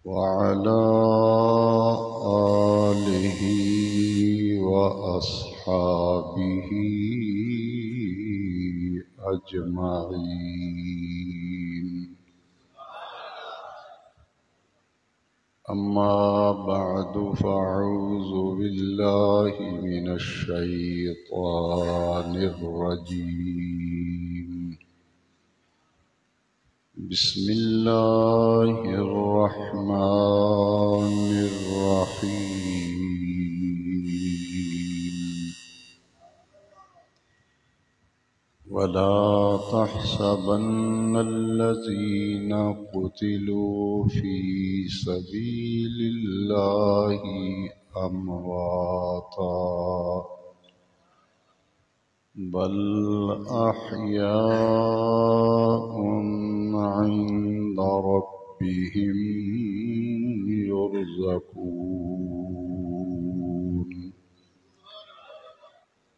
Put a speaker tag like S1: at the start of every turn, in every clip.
S1: وعلى آله وأصحابه أجمعين. أما بعد فأعوذ بالله من الشيطان الرجيم. بسم الله الرحمن الرحيم. ولا تحسبن الذين قتلوا في سبيل الله أمواتا بل أحياء عند ربهم يرزقون.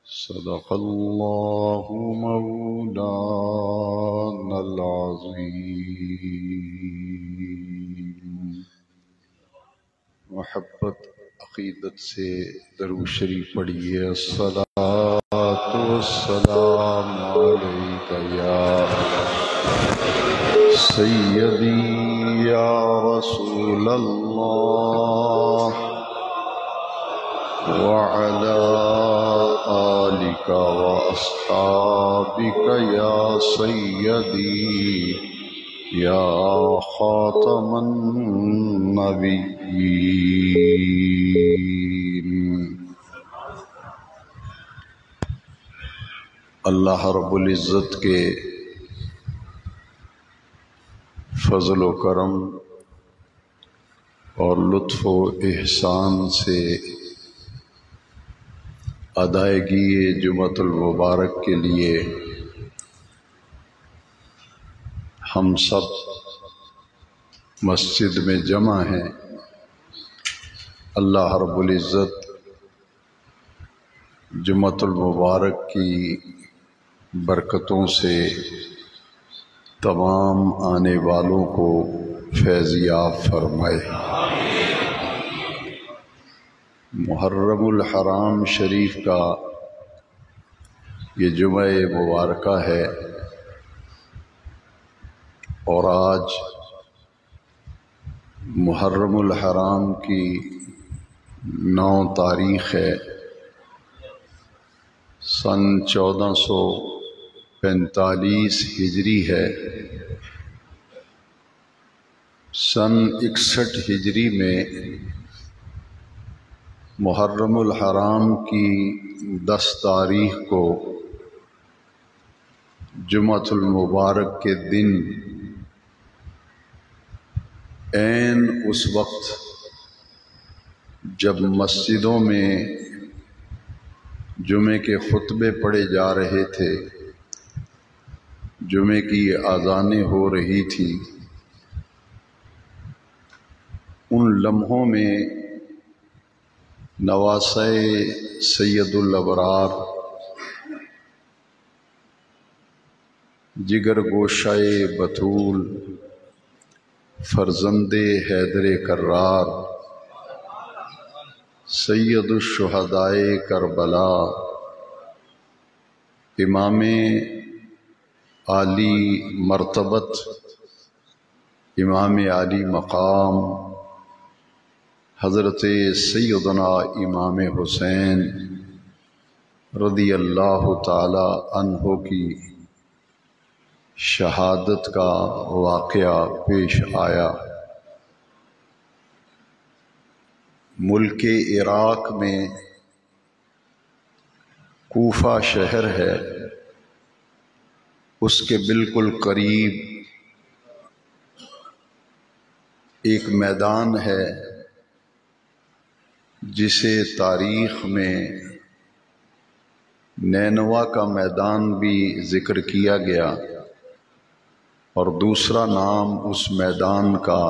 S1: صدق الله مولانا العظيم. محبت عقیدت سے درود شریف پڑھیے. الصلاۃ والسلام علیک یا سیدی یا رسول اللہ وعلی آلک واصحابک یا سیدی یا خاتم النبیین. اللہ رب العزت کے فضل و کرم اور لطف و احسان سے ادائیگی جمعۃ المبارک کے لیے ہم سب مسجد میں جمع ہیں. اللہ رب العزت جمعۃ المبارک کی برکتوں سے تمام آنے والوں کو فیض یاب فرمائے. محرم الحرام شریف کا یہ جمعہ مبارکہ ہے اور آج محرم الحرام کی 9 تاریخ ہے. سن 1445 ہجری ہے. سن 61 ہجری میں محرم الحرام کی 10 تاریخ کو جمعۃ المبارک کے دن عین اس وقت جب مسجدوں میں جمعے کے خطبے پڑھے جا رہے تھے، جمعے کی اذانیں ہو رہی تھی، ان لمحوں میں نواسۂ سید الابرار جگر گوشۂ بطول فرزند حیدر کرار سید الشہدائے کربلا امام عالی مرتبت امام عالی مقام حضرت سیدنا امام حسین رضی اللہ تعالی عنہ کی شہادت کا واقعہ پیش آیا. ملک عراق میں کوفہ شہر ہے، اس کے بالکل قریب ایک میدان ہے جسے تاریخ میں نینوا کا میدان بھی ذکر کیا گیا، اور دوسرا نام اس میدان کا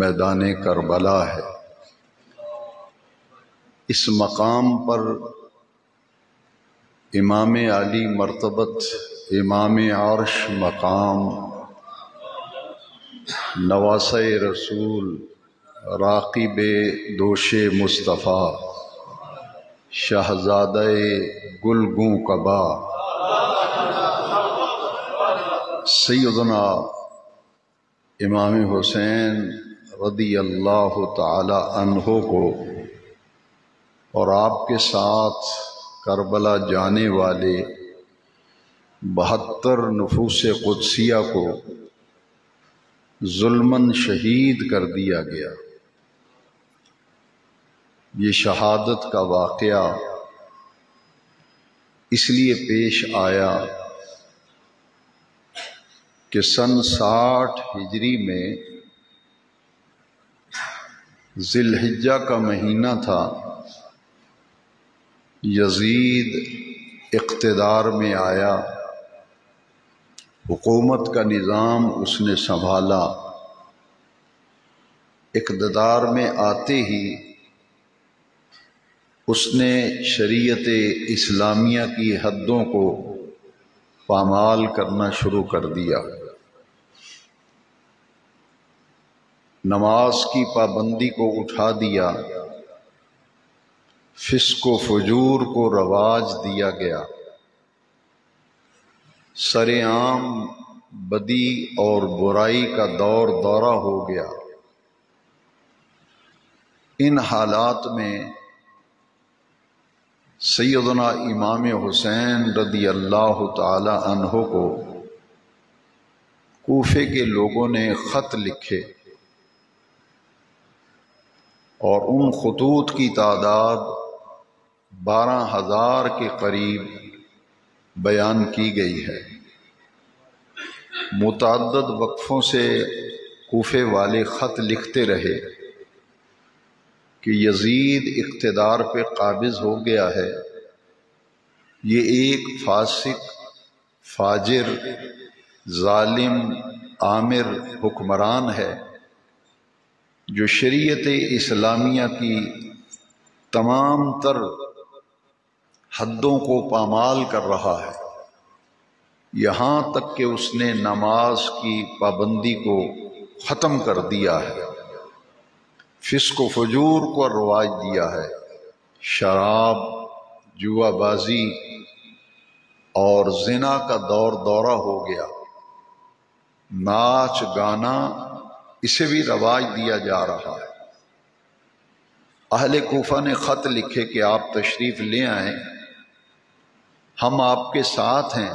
S1: میدان کربلا ہے. اس مقام پر امام عالی مرتبت امام عرش مقام نواسۂ رسول راقب دوش مصطفیٰ شہزادہ گلگوں قبا سیدنا امام حسین رضی اللہ تعالی عنہ کو اور آپ کے ساتھ کربلا جانے والے 72 نفوس قدسیہ کو ظلماً شہید کر دیا گیا۔ یہ شہادت کا واقعہ اس لیے پیش آیا کہ سن 60 ہجری میں ذی الحجہ کا مہینہ تھا، یزید اقتدار میں آیا، حکومت کا نظام اس نے سنبھالا۔ اقتدار میں آتے ہی اس نے شریعت اسلامیہ کی حدوں کو پامال کرنا شروع کر دیا۔ نماز کی پابندی کو اٹھا دیا، فسق و فجور کو رواج دیا گیا، سر عام بدی اور برائی کا دورہ ہو گیا۔ ان حالات میں سیدنا امام حسین رضی اللہ تعالی عنہ کو کوفے کے لوگوں نے خط لکھے اور ان خطوط کی تعداد 12,000 کے قریب بیان کی گئی ہے۔ متعدد وقفوں سے کوفے والے خط لکھتے رہے کہ یزید اقتدار پہ قابض ہو گیا ہے، یہ ایک فاسق، فاجر، ظالم، آمر حکمران ہے جو شریعت اسلامیہ کی تمام تر حدوں کو پامال کر رہا ہے، یہاں تک کہ اس نے نماز کی پابندی کو ختم کر دیا ہے، فسق و فجور کو رواج دیا ہے، شراب، جوا بازی اور زنا کا دورہ ہو گیا، ناچ گانا اسے بھی رواج دیا جا رہا ہے۔ اہل کوفہ نے خط لکھے کہ آپ تشریف لے آئیں، ہم آپ کے ساتھ ہیں،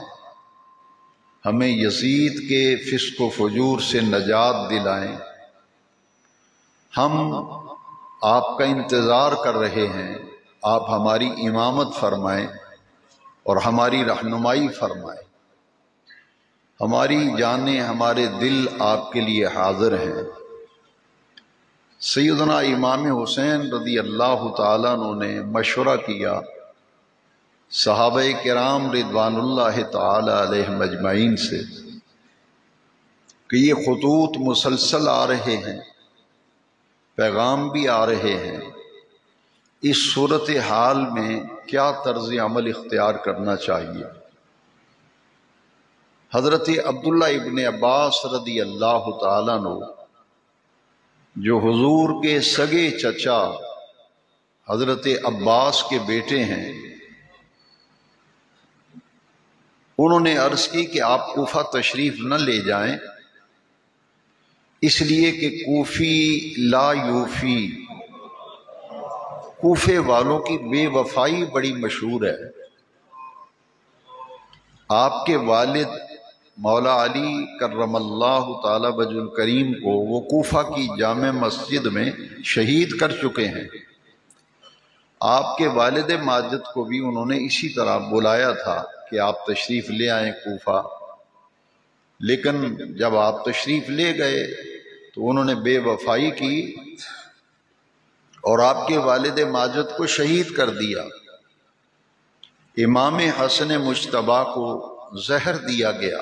S1: ہمیں یزید کے فسق و فجور سے نجات دلائیں، ہم آپ کا انتظار کر رہے ہیں، آپ ہماری امامت فرمائیں اور ہماری رہنمائی فرمائیں، ہماری جانیں، ہمارے دل آپ کے لیے حاضر ہیں۔ سیدنا امام حسین رضی اللہ تعالیٰ عنہ نے مشورہ کیا صحابہ کرام رضوان اللہ تعالی علیہم اجمعین سے کہ یہ خطوط مسلسل آ رہے ہیں، پیغام بھی آ رہے ہیں، اس صورتحال میں کیا طرز عمل اختیار کرنا چاہیے؟ حضرت عبداللہ ابن عباس رضی اللہ تعالیٰ عنہ جو حضور کے سگے چچا حضرت عباس کے بیٹے ہیں، انہوں نے عرض کی کہ آپ کوفہ تشریف نہ لے جائیں، اس لیے کہ کوفی لا یوفی، کوفے والوں کی بے وفائی بڑی مشہور ہے۔ آپ کے والد مولا علی کرم اللہ تعالی وجہ الکریم کو وہ کوفہ کی جامع مسجد میں شہید کر چکے ہیں۔ آپ کے والد ماجد کو بھی انہوں نے اسی طرح بلایا تھا کہ آپ تشریف لے آئیں کوفہ، لیکن جب آپ تشریف لے گئے تو انہوں نے بے وفائی کی اور آپ کے والد ماجد کو شہید کر دیا۔ امام حسن مجتبیٰ کو زہر دیا گیا۔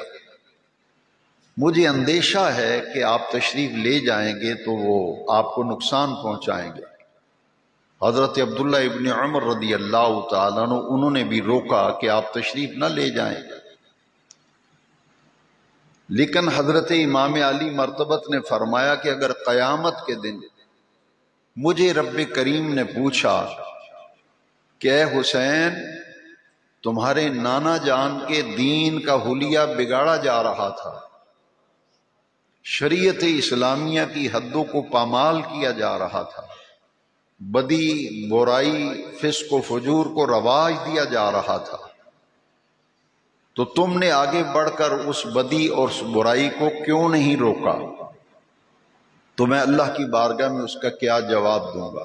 S1: مجھے اندیشہ ہے کہ آپ تشریف لے جائیں گے تو وہ آپ کو نقصان پہنچائیں گے۔ حضرت عبداللہ ابن عمر رضی اللہ تعالیٰ عنہ انہوں نے بھی روکا کہ آپ تشریف نہ لے جائیں، لیکن حضرت امام علی مرتبت نے فرمایا کہ اگر قیامت کے دن مجھے رب کریم نے پوچھا کہ اے حسین، تمہارے نانا جان کے دین کا حلیہ بگاڑا جا رہا تھا، شریعت اسلامیہ کی حدوں کو پامال کیا جا رہا تھا، بدی، برائی، فسق و فجور کو رواج دیا جا رہا تھا، تو تم نے آگے بڑھ کر اس بدی اور اس برائی کو کیوں نہیں روکا؟ تو میں اللہ کی بارگاہ میں اس کا کیا جواب دوں گا؟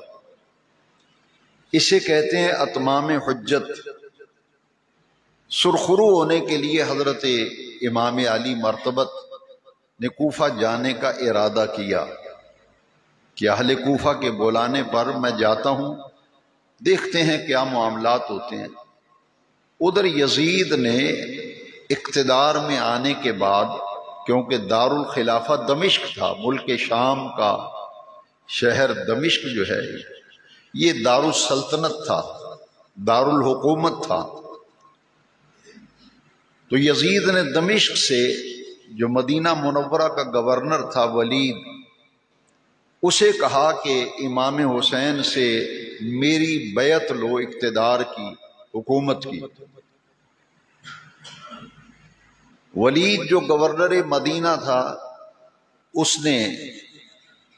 S1: اسے کہتے ہیں اتمام حجت۔ سرخرو ہونے کے لیے حضرت امام علی مرتبت نے کوفہ جانے کا ارادہ کیا کہ اہل کوفہ کے بلانے پر میں جاتا ہوں، دیکھتے ہیں کیا معاملات ہوتے ہیں۔ ادھر یزید نے اقتدار میں آنے کے بعد، کیونکہ دارالخلافہ دمشق تھا، ملک شام کا شہر دمشق جو ہے یہ دارالسلطنت تھا، دارالحکومت تھا، تو یزید نے دمشق سے جو مدینہ منورہ کا گورنر تھا ولید، اسے کہا کہ امام حسین سے میری بیعت لو اقتدار کی، حکومت کی۔ ولید جو گورنر مدینہ تھا اس نے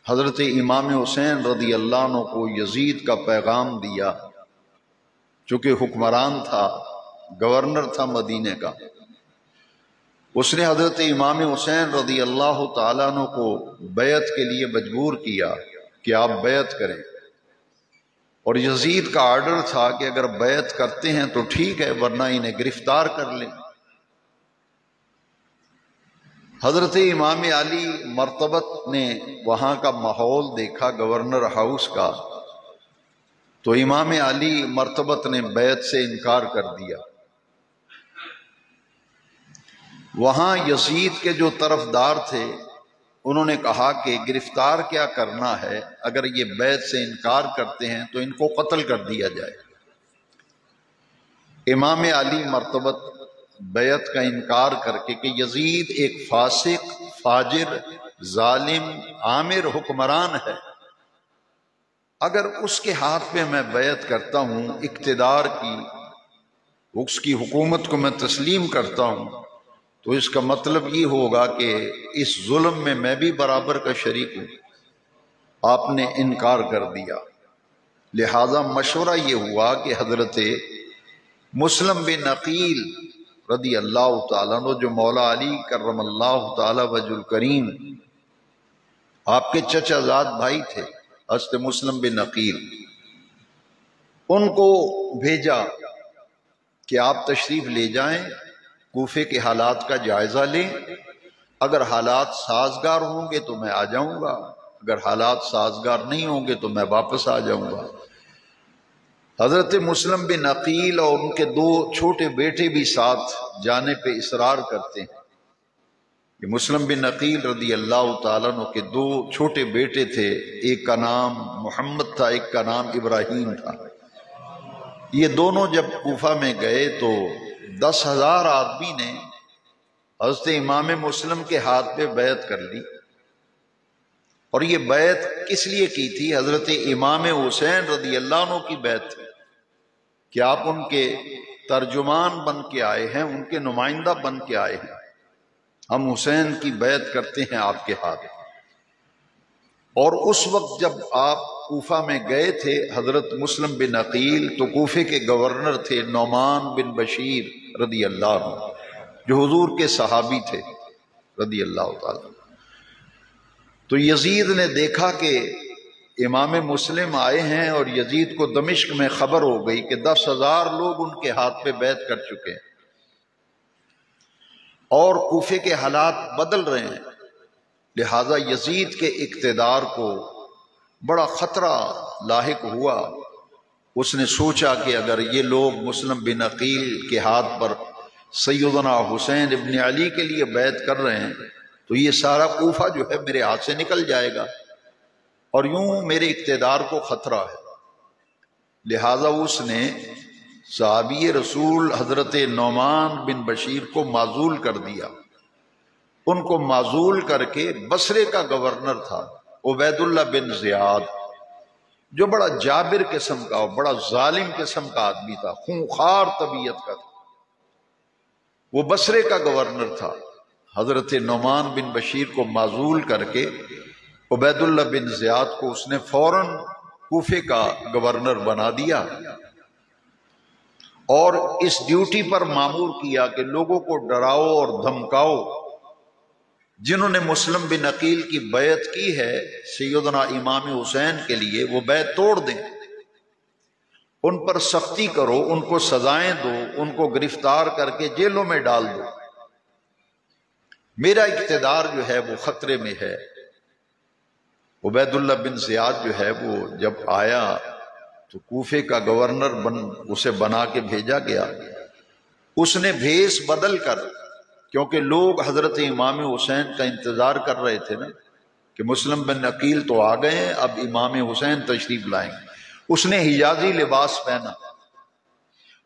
S1: حضرت امام حسین رضی اللہ عنہ کو یزید کا پیغام دیا، چونکہ حکمران تھا، گورنر تھا مدینے کا۔ اس نے حضرت امام حسین رضی اللہ تعالیٰ عنہ کو بیعت کے لیے مجبور کیا کہ آپ بیعت کریں، اور یزید کا آرڈر تھا کہ اگر بیعت کرتے ہیں تو ٹھیک ہے، ورنہ انہیں گرفتار کر لیں۔ حضرت امام علی مرتبت نے وہاں کا ماحول دیکھا گورنر ہاؤس کا، تو امام علی مرتبت نے بیعت سے انکار کر دیا۔ وہاں یزید کے جو طرفدار تھے انہوں نے کہا کہ گرفتار کیا کرنا ہے، اگر یہ بیعت سے انکار کرتے ہیں تو ان کو قتل کر دیا جائے۔ امام علی مرتبت بیعت کا انکار کر کے کہ یزید ایک فاسق، فاجر، ظالم، آمر حکمران ہے، اگر اس کے ہاتھ پہ میں بیعت کرتا ہوں، اقتدار کی، اس کی حکومت کو میں تسلیم کرتا ہوں، تو اس کا مطلب یہ ہوگا کہ اس ظلم میں میں بھی برابر کا شریک ہوں۔ آپ نے انکار کر دیا، لہذا مشورہ یہ ہوا کہ حضرت مسلم بن عقیل رضی اللہ تعالیٰ عنہ، جو مولا علی کرم اللہ تعالیٰ وجہ الکریم آپ کے چچا زاد بھائی تھے، حضرت مسلم بن عقیل، ان کو بھیجا کہ آپ تشریف لے جائیں، کوفے کے حالات کا جائزہ لیں، اگر حالات سازگار ہوں گے تو میں آ جاؤں گا، اگر حالات سازگار نہیں ہوں گے تو میں واپس آ جاؤں گا۔ حضرت مسلم بن عقیل اور ان کے دو چھوٹے بیٹے بھی ساتھ جانے پہ اصرار کرتے ہیں۔ یہ مسلم بن عقیل رضی اللہ تعالیٰ عنہ کے دو چھوٹے بیٹے تھے، ایک کا نام محمد تھا، ایک کا نام ابراہیم تھا۔ یہ دونوں جب کوفہ میں گئے تو 10,000 آدمی نے حضرت امام مسلم کے ہاتھ پہ بیعت کر لی، اور یہ بیعت کس لیے کی تھی؟ حضرت امام حسین رضی اللہ عنہ کی بیعت تھی کہ آپ ان کے ترجمان بن کے آئے ہیں، ان کے نمائندہ بن کے آئے ہیں، ہم حسین کی بیعت کرتے ہیں آپ کے ہاتھ۔ اور اس وقت جب آپ کوفہ میں گئے تھے حضرت مسلم بن عقیل، تو کوفے کے گورنر تھے نعمان بن بشیر رضی اللہ عنہ، جو حضور کے صحابی تھے رضی اللہ تعالی۔ تو یزید نے دیکھا کہ امام مسلم آئے ہیں، اور یزید کو دمشق میں خبر ہو گئی کہ 10,000 لوگ ان کے ہاتھ پہ بیعت کر چکے ہیں، اور کوفے کے حالات بدل رہے ہیں، لہذا یزید کے اقتدار کو بڑا خطرہ لاحق ہوا۔ اس نے سوچا کہ اگر یہ لوگ مسلم بن عقیل کے ہاتھ پر سیدنا حسین ابن علی کے لیے بیعت کر رہے ہیں تو یہ سارا کوفہ جو ہے میرے ہاتھ سے نکل جائے گا، اور یوں میرے اقتدار کو خطرہ ہے۔ لہذا اس نے صحابی رسول حضرت نعمان بن بشیر کو معزول کر دیا۔ ان کو معزول کر کے بصرے کا گورنر تھا عبید اللہ بن زیاد، جو بڑا جابر قسم کا اور بڑا ظالم قسم کا آدمی تھا، خونخوار طبیعت کا تھا۔ وہ بصرے کا گورنر تھا۔ حضرت نعمان بن بشیر کو معزول کر کے عبید اللہ بن زیاد کو اس نے فوراً کوفے کا گورنر بنا دیا اور اس ڈیوٹی پر مامور کیا کہ لوگوں کو ڈراؤ اور دھمکاؤ، جنہوں نے مسلم بن عقیل کی بیعت کی ہے سیدنا امام حسین کے لیے، وہ بیعت توڑ دیں، ان پر سختی کرو، ان کو سزائیں دو، ان کو گرفتار کر کے جیلوں میں ڈال دو، میرا اقتدار جو ہے وہ خطرے میں ہے۔ عبید اللہ بن زیاد جو ہے وہ جب آیا تو کوفے کا گورنر اسے بنا کے بھیجا گیا۔ اس نے بھیس بدل کر، کیونکہ لوگ حضرت امام حسین کا انتظار کر رہے تھے نا کہ مسلم بن عقیل تو آ گئے ہیں، اب امام حسین تشریف لائیں گے، اس نے حجازی لباس پہنا،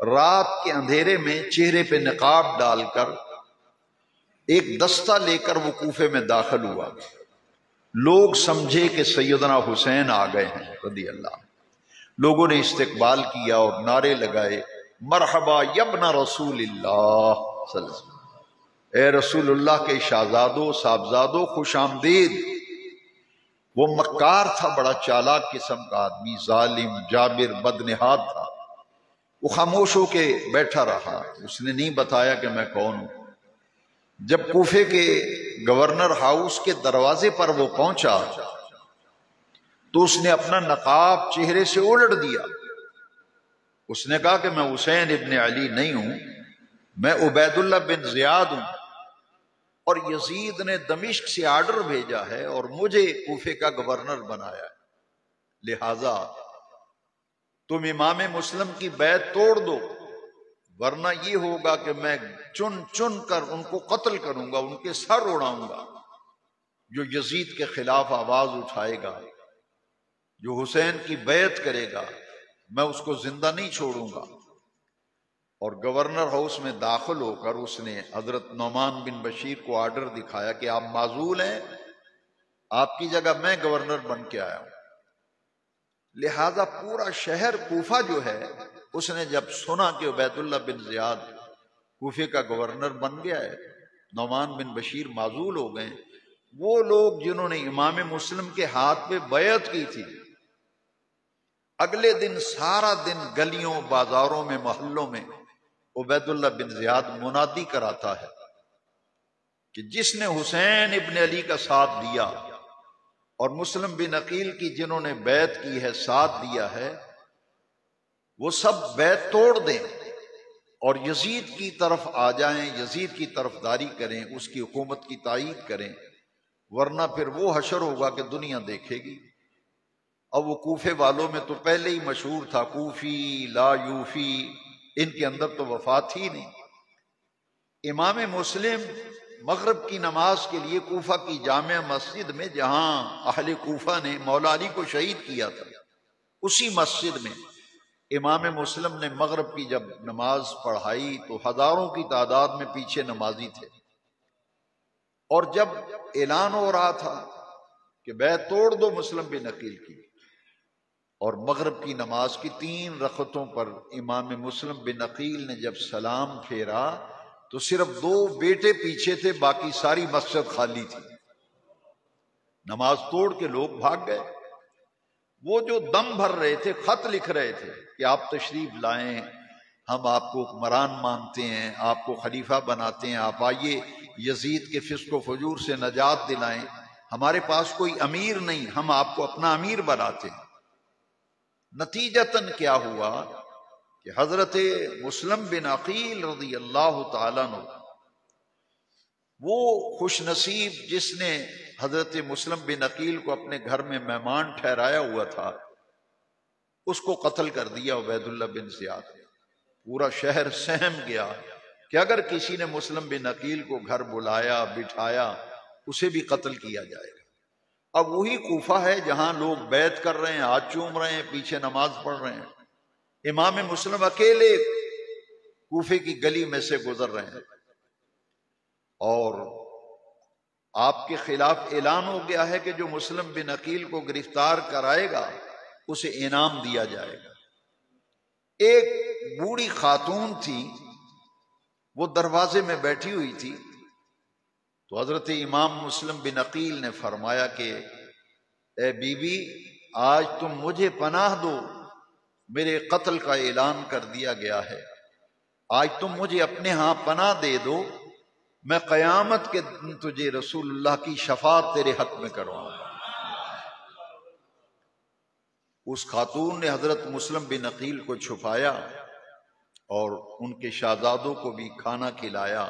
S1: رات کے اندھیرے میں چہرے پہ نقاب ڈال کر ایک دستہ لے کر وہ کوفے میں داخل ہوا۔ لوگ سمجھے کہ سیدنا حسین آ گئے ہیں رضی اللہ عنہ۔ لوگوں نے استقبال کیا اور نعرے لگائے، مرحبا یبن رسول اللہ صلی اللہ علیہ وسلم، اے رسول اللہ کے شہزادوں صاحبزادوں خوش آمدید۔ وہ مکار تھا، بڑا چالاک قسم کا آدمی، ظالم جابر بدنہاد تھا۔ وہ خاموش ہو کے بیٹھا رہا، اس نے نہیں بتایا کہ میں کون ہوں۔ جب کوفے کے گورنر ہاؤس کے دروازے پر وہ پہنچا تو اس نے اپنا نقاب چہرے سے الٹ دیا۔ اس نے کہا کہ میں حسین ابن علی نہیں ہوں، میں عبید اللہ بن زیاد ہوں، اور یزید نے دمشق سے آرڈر بھیجا ہے اور مجھے کوفے کا گورنر بنایا ہے، لہذا تم امام مسلم کی بیعت توڑ دو، ورنہ یہ ہوگا کہ میں چن چن کر ان کو قتل کروں گا، ان کے سر اڑاؤں گا۔ جو یزید کے خلاف آواز اٹھائے گا، جو حسین کی بیعت کرے گا، میں اس کو زندہ نہیں چھوڑوں گا۔ اور گورنر ہاؤس میں داخل ہو کر اس نے حضرت نعمان بن بشیر کو آرڈر دکھایا کہ آپ معزول ہیں، آپ کی جگہ میں گورنر بن کے آیا ہوں۔ لہذا پورا شہر کوفہ جو ہے، اس نے جب سنا کہ عبید اللہ بن زیاد کوفے کا گورنر بن گیا ہے، نعمان بن بشیر معزول ہو گئے، وہ لوگ جنہوں نے امام مسلم کے ہاتھ پہ بیعت کی تھی، اگلے دن سارا دن گلیوں بازاروں میں محلوں میں عبید اللہ بن زیاد منادی کراتا ہے کہ جس نے حسین ابن علی کا ساتھ دیا اور مسلم بن عقیل کی جنہوں نے بیعت کی ہے ساتھ دیا ہے، وہ سب بیعت توڑ دیں اور یزید کی طرف آ جائیں، یزید کی طرفداری کریں، اس کی حکومت کی تائید کریں، ورنہ پھر وہ حشر ہوگا کہ دنیا دیکھے گی۔ اب وہ کوفے والوں میں تو پہلے ہی مشہور تھا، کوفی لا یوفی، ان کے اندر تو وفات ہی نہیں۔ امام مسلم مغرب کی نماز کے لیے کوفہ کی جامع مسجد میں، جہاں اہل کوفہ نے مولا علی کو شہید کیا تھا، اسی مسجد میں امام مسلم نے مغرب کی جب نماز پڑھائی تو ہزاروں کی تعداد میں پیچھے نمازی تھے، اور جب اعلان ہو رہا تھا کہ بیعت توڑ دو مسلم بن عقیل کی، اور مغرب کی نماز کی 3 رکعتوں پر امام مسلم بن عقیل نے جب سلام پھیرا تو صرف 2 بیٹے پیچھے تھے، باقی ساری مسجد خالی تھی۔ نماز توڑ کے لوگ بھاگ گئے۔ وہ جو دم بھر رہے تھے، خط لکھ رہے تھے کہ آپ تشریف لائیں، ہم آپ کو حکمران مانتے ہیں، آپ کو خلیفہ بناتے ہیں، آپ آئیے یزید کے فسق و فجور سے نجات دلائیں، ہمارے پاس کوئی امیر نہیں، ہم آپ کو اپنا امیر بناتے ہیں۔ نتیجتاً کیا ہوا کہ حضرت مسلم بن عقیل رضی اللہ تعالیٰ عنہ، وہ خوش نصیب جس نے حضرت مسلم بن عقیل کو اپنے گھر میں مہمان ٹھہرایا ہوا تھا، اس کو قتل کر دیا عبید اللہ بن زیاد۔ پورا شہر سہم گیا کہ اگر کسی نے مسلم بن عقیل کو گھر بلایا بٹھایا، اسے بھی قتل کیا جائے گا۔ اب وہی کوفہ ہے جہاں لوگ بیعت کر رہے ہیں، ہاتھ چوم رہے ہیں، پیچھے نماز پڑھ رہے ہیں، امام مسلم اکیلے کوفے کی گلی میں سے گزر رہے ہیں، اور آپ کے خلاف اعلان ہو گیا ہے کہ جو مسلم بن عقیل کو گرفتار کرائے گا اسے انعام دیا جائے گا۔ ایک بوڑھی خاتون تھی، وہ دروازے میں بیٹھی ہوئی تھی، تو حضرت امام مسلم بن عقیل نے فرمایا کہ اے بی بی، آج تم مجھے پناہ دو، میرے قتل کا اعلان کر دیا گیا ہے، آج تم مجھے اپنے ہاں پناہ دے دو، میں قیامت کے دن تجھے رسول اللہ کی شفاعت تیرے حق میں کرواؤں گا۔ اس خاتون نے حضرت مسلم بن عقیل کو چھپایا اور ان کے شہزادوں کو بھی کھانا کھلایا،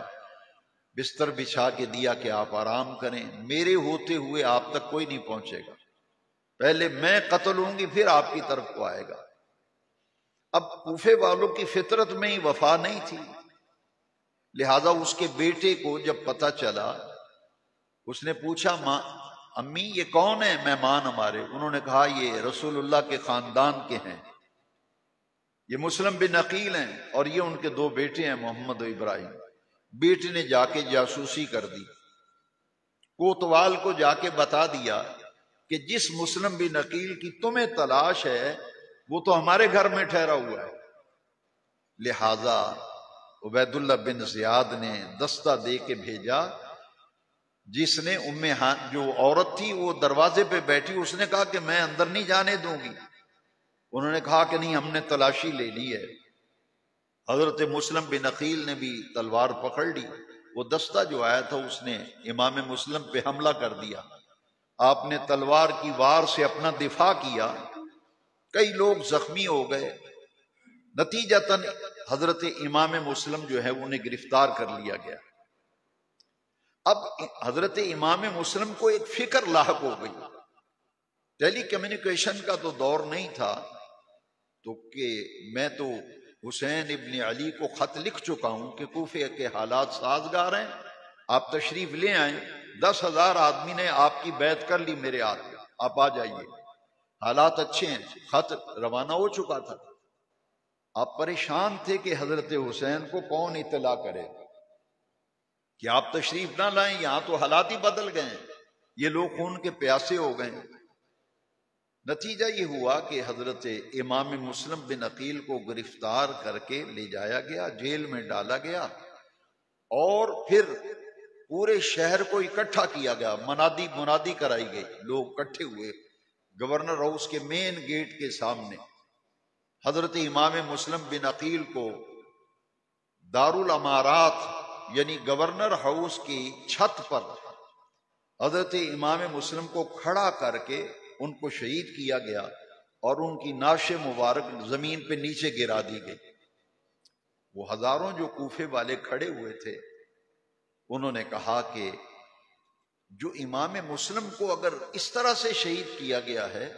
S1: بستر بچھا کے دیا کہ آپ آرام کریں، میرے ہوتے ہوئے آپ تک کوئی نہیں پہنچے گا، پہلے میں قتل ہوں گی پھر آپ کی طرف کو آئے گا۔ اب کوفے والوں کی فطرت میں ہی وفا نہیں تھی، لہذا اس کے بیٹے کو جب پتہ چلا، اس نے پوچھا ماں امی یہ کون ہے مہمان ہمارے؟ انہوں نے کہا یہ رسول اللہ کے خاندان کے ہیں، یہ مسلم بن عقیل ہیں اور یہ ان کے دو بیٹے ہیں محمد و ابراہیم۔ بیٹے نے جا کے جاسوسی کر دی، کوتوال کو جا کے بتا دیا کہ جس مسلم بن عقیل کی تمہیں تلاش ہے وہ تو ہمارے گھر میں ٹھہرا ہوا ہے۔ لہذا عبید اللہ بن زیاد نے دستہ دے کے بھیجا، جس نے جو عورت تھی وہ دروازے پہ بیٹھی، اس نے کہا کہ میں اندر نہیں جانے دوں گی۔ انہوں نے کہا کہ نہیں، ہم نے تلاشی لے لی ہے۔ حضرت مسلم بن عقیل نے بھی تلوار پکڑ لی، وہ دستہ جو آیا تھا اس نے امام مسلم پہ حملہ کر دیا، آپ نے تلوار کی وار سے اپنا دفاع کیا، کئی لوگ زخمی ہو گئے، نتیجتاً حضرت امام مسلم جو ہے انہیں گرفتار کر لیا گیا۔ اب حضرت امام مسلم کو ایک فکر لاحق ہو گئی، ٹیلی کمیونیکیشن کا تو دور نہیں تھا، تو کہ میں تو حسین ابن علی کو خط لکھ چکا ہوں کہ کوفے کے حالات سازگار ہیں، آپ تشریف لے آئیں، 10,000 آدمی نے آپ کی بیعت کر لی میرے ہاتھ، آپ آ جائیے، حالات اچھے ہیں، خط روانہ ہو چکا تھا۔ آپ پریشان تھے کہ حضرت حسین کو کون اطلاع کرے کہ آپ تشریف نہ لائیں، یہاں تو حالات ہی بدل گئے ہیں، یہ لوگ خون کے پیاسے ہو گئے ہیں۔ نتیجہ یہ ہوا کہ حضرت امام مسلم بن عقیل کو گرفتار کر کے لے جایا گیا، جیل میں ڈالا گیا، اور پھر پورے شہر کو اکٹھا کیا گیا، منادی کرائی گئی، لوگ اکٹھے ہوئے گورنر ہاؤس کے مین گیٹ کے سامنے۔ حضرت امام مسلم بن عقیل کو دارالامارات یعنی گورنر ہاؤس کی چھت پر حضرت امام مسلم کو کھڑا کر کے ان کو شہید کیا گیا، اور ان کی نعش مبارک زمین پہ نیچے گرا دی گئی۔ وہ ہزاروں جو کوفے والے کھڑے ہوئے تھے، انہوں نے کہا کہ جو امام مسلم کو اگر اس طرح سے شہید کیا گیا ہے،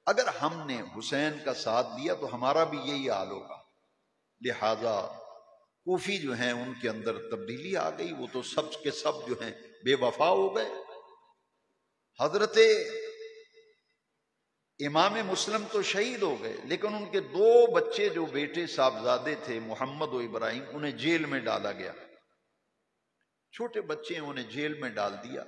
S1: اگر ہم نے حسین کا ساتھ دیا تو ہمارا بھی یہی حال ہوگا۔ لہذا کوفی جو ہیں ان کے اندر تبدیلی آ گئی، وہ تو سب کے سب جو ہیں بے وفا ہو گئے۔ حضرت امام مسلم تو شہید ہو گئے، لیکن ان کے دو بچے جو بیٹے صاحبزادے تھے محمد و ابراہیم، انہیں جیل میں ڈالا گیا، چھوٹے بچے ہیں، انہیں جیل میں ڈال دیا۔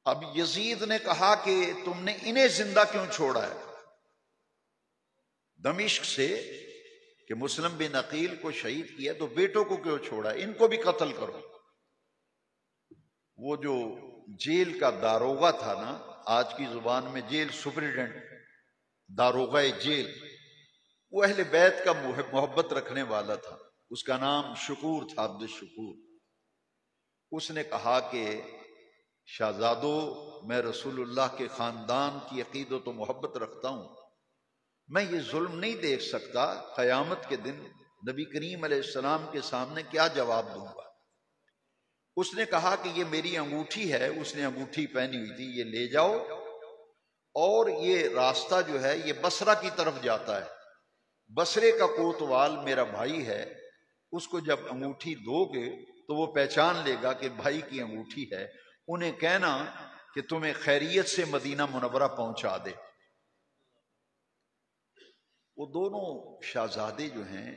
S1: اب یزید نے کہا کہ تم نے انہیں زندہ کیوں چھوڑا ہے دمشق سے، کہ مسلم بن عقیل کو شہید کیا تو بیٹوں کو کیوں چھوڑا ہے، ان کو بھی قتل کرو۔ وہ جو جیل کا داروغہ تھا نا، آج کی زبان میں جیل سپرڈنٹ، داروغہ جیل، وہ اہل بیت کا محبت رکھنے والا تھا، اس کا نام شکور تھا، عبد الشکور۔ اس نے کہا کہ شہزادو، میں رسول اللہ کے خاندان کی عقیدت و محبت رکھتا ہوں، میں یہ ظلم نہیں دیکھ سکتا، قیامت کے دن نبی کریم علیہ السلام کے سامنے کیا جواب دوں گا۔ اس نے کہا کہ یہ میری انگوٹھی ہے، اس نے انگوٹھی پہنی ہوئی تھی، یہ لے جاؤ، اور یہ راستہ جو ہے یہ بصرہ کی طرف جاتا ہے، بصرے کا کوتوال میرا بھائی ہے، اس کو جب انگوٹھی دو گے تو وہ پہچان لے گا کہ بھائی کی انگوٹھی ہے، انہیں کہنا کہ تمہیں خیریت سے مدینہ منورہ پہنچا دے۔ وہ دونوں شہزادے جو ہیں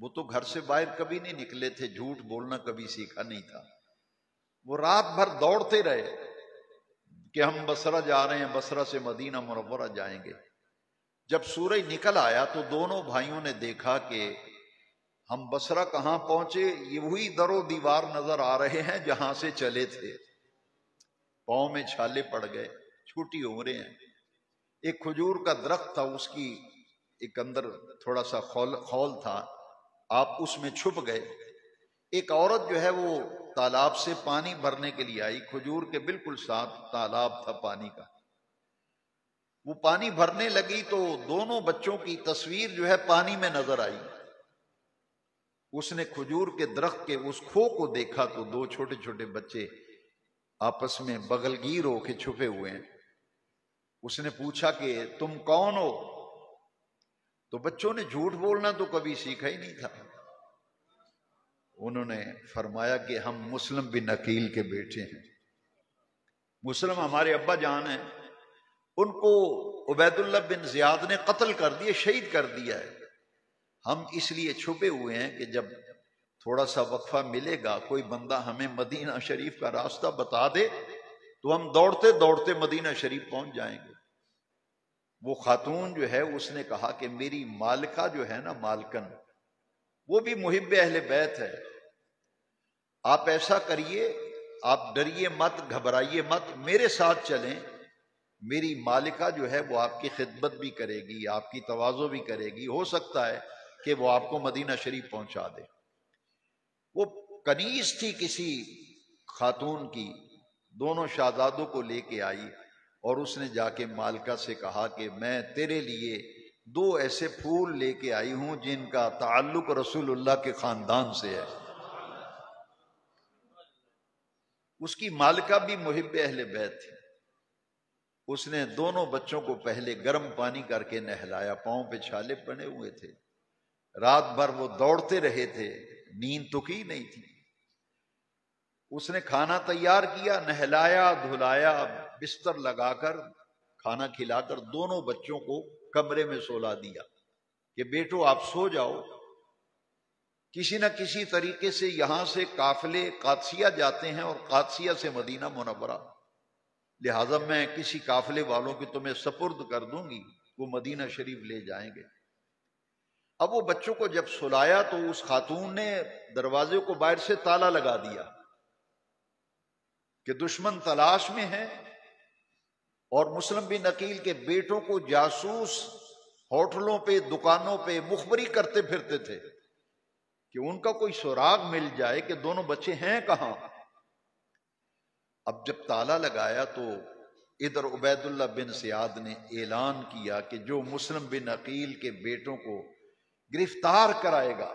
S1: وہ تو گھر سے باہر کبھی نہیں نکلے تھے، جھوٹ بولنا کبھی سیکھا نہیں تھا، وہ رات بھر دوڑتے رہے، کہ ہم بصرہ جا رہے ہیں، بصرہ سے مدینہ منورہ جائیں گے۔ جب سورج نکل آیا تو دونوں بھائیوں نے دیکھا کہ ہم بصرہ کہاں پہنچے، یہ وہی در و دیوار نظر آ رہے ہیں جہاں سے چلے تھے۔ پاؤں میں چھالے پڑ گئے، چھوٹی عمریں ہیں۔ ایک کھجور کا درخت تھا، اس کی ایک اندر تھوڑا سا خول تھا، آپ اس میں چھپ گئے۔ ایک عورت جو ہے وہ تالاب سے پانی بھرنے کے لیے آئی، کھجور کے بالکل ساتھ تالاب تھا پانی کا۔ وہ پانی بھرنے لگی تو دونوں بچوں کی تصویر جو ہے پانی میں نظر آئی۔ اس نے کھجور کے درخت کے اس کھو کو دیکھا تو دو چھوٹے چھوٹے بچے آپس میں بغلگیر ہو کے چھپے ہوئے ہیں۔ اس نے پوچھا کہ تم کون ہو؟ تو بچوں نے جھوٹ بولنا تو کبھی سیکھا ہی نہیں تھا۔ انہوں نے فرمایا کہ ہم مسلم بن عقیل کے بیٹے ہیں۔ مسلم ہمارے ابا جان ہیں، ان کو عبید اللہ بن زیاد نے قتل کر دیا، شہید کر دیا ہے۔ ہم اس لیے چھپے ہوئے ہیں کہ جب تھوڑا سا وقفہ ملے گا، کوئی بندہ ہمیں مدینہ شریف کا راستہ بتا دے تو ہم دوڑتے دوڑتے مدینہ شریف پہنچ جائیں گے۔ وہ خاتون جو ہے اس نے کہا کہ میری مالکہ جو ہے نا، مالکن، وہ بھی محب اہل بیت ہے، آپ ایسا کریے، آپ ڈریے مت، گھبرائیے مت، میرے ساتھ چلیں، میری مالکہ جو ہے وہ آپ کی خدمت بھی کرے گی، آپ کی تواضع بھی کرے گی، ہو سکتا ہے کہ وہ آپ کو مدینہ شریف پہنچا دے۔ وہ کنیز تھی کسی خاتون کی، دونوں شہزادوں کو لے کے آئی اور اس نے جا کے مالکہ سے کہا کہ میں تیرے لیے دو ایسے پھول لے کے آئی ہوں جن کا تعلق رسول اللہ کے خاندان سے ہے۔ اس کی مالکہ بھی محب اہل بیت تھی۔ اس نے دونوں بچوں کو پہلے گرم پانی کر کے نہلایا، پاؤں پہ چھالے پڑے ہوئے تھے، رات بھر وہ دوڑتے رہے تھے، نیند تو کی نہیں تھی۔ اس نے کھانا تیار کیا، نہلایا دھلایا، بستر لگا کر کھانا کھلا کر دونوں بچوں کو کمرے میں سولا دیا کہ بیٹو آپ سو جاؤ، کسی نہ کسی طریقے سے یہاں سے قافلے قادسیہ جاتے ہیں اور قادسیہ سے مدینہ منورہ، لہذا میں کسی قافلے والوں کی تمہیں سپرد کر دوں گی، وہ مدینہ شریف لے جائیں گے۔ اب وہ بچوں کو جب سلایا تو اس خاتون نے دروازے کو باہر سے تالا لگا دیا کہ دشمن تلاش میں ہے، اور مسلم بن عقیل کے بیٹوں کو جاسوس ہوٹلوں پہ دکانوں پہ مخبری کرتے پھرتے تھے کہ ان کا کوئی سراغ مل جائے کہ دونوں بچے ہیں کہاں۔ اب جب تالا لگایا تو ادھر عبید اللہ بن زیاد نے اعلان کیا کہ جو مسلم بن عقیل کے بیٹوں کو گرفتار کرائے گا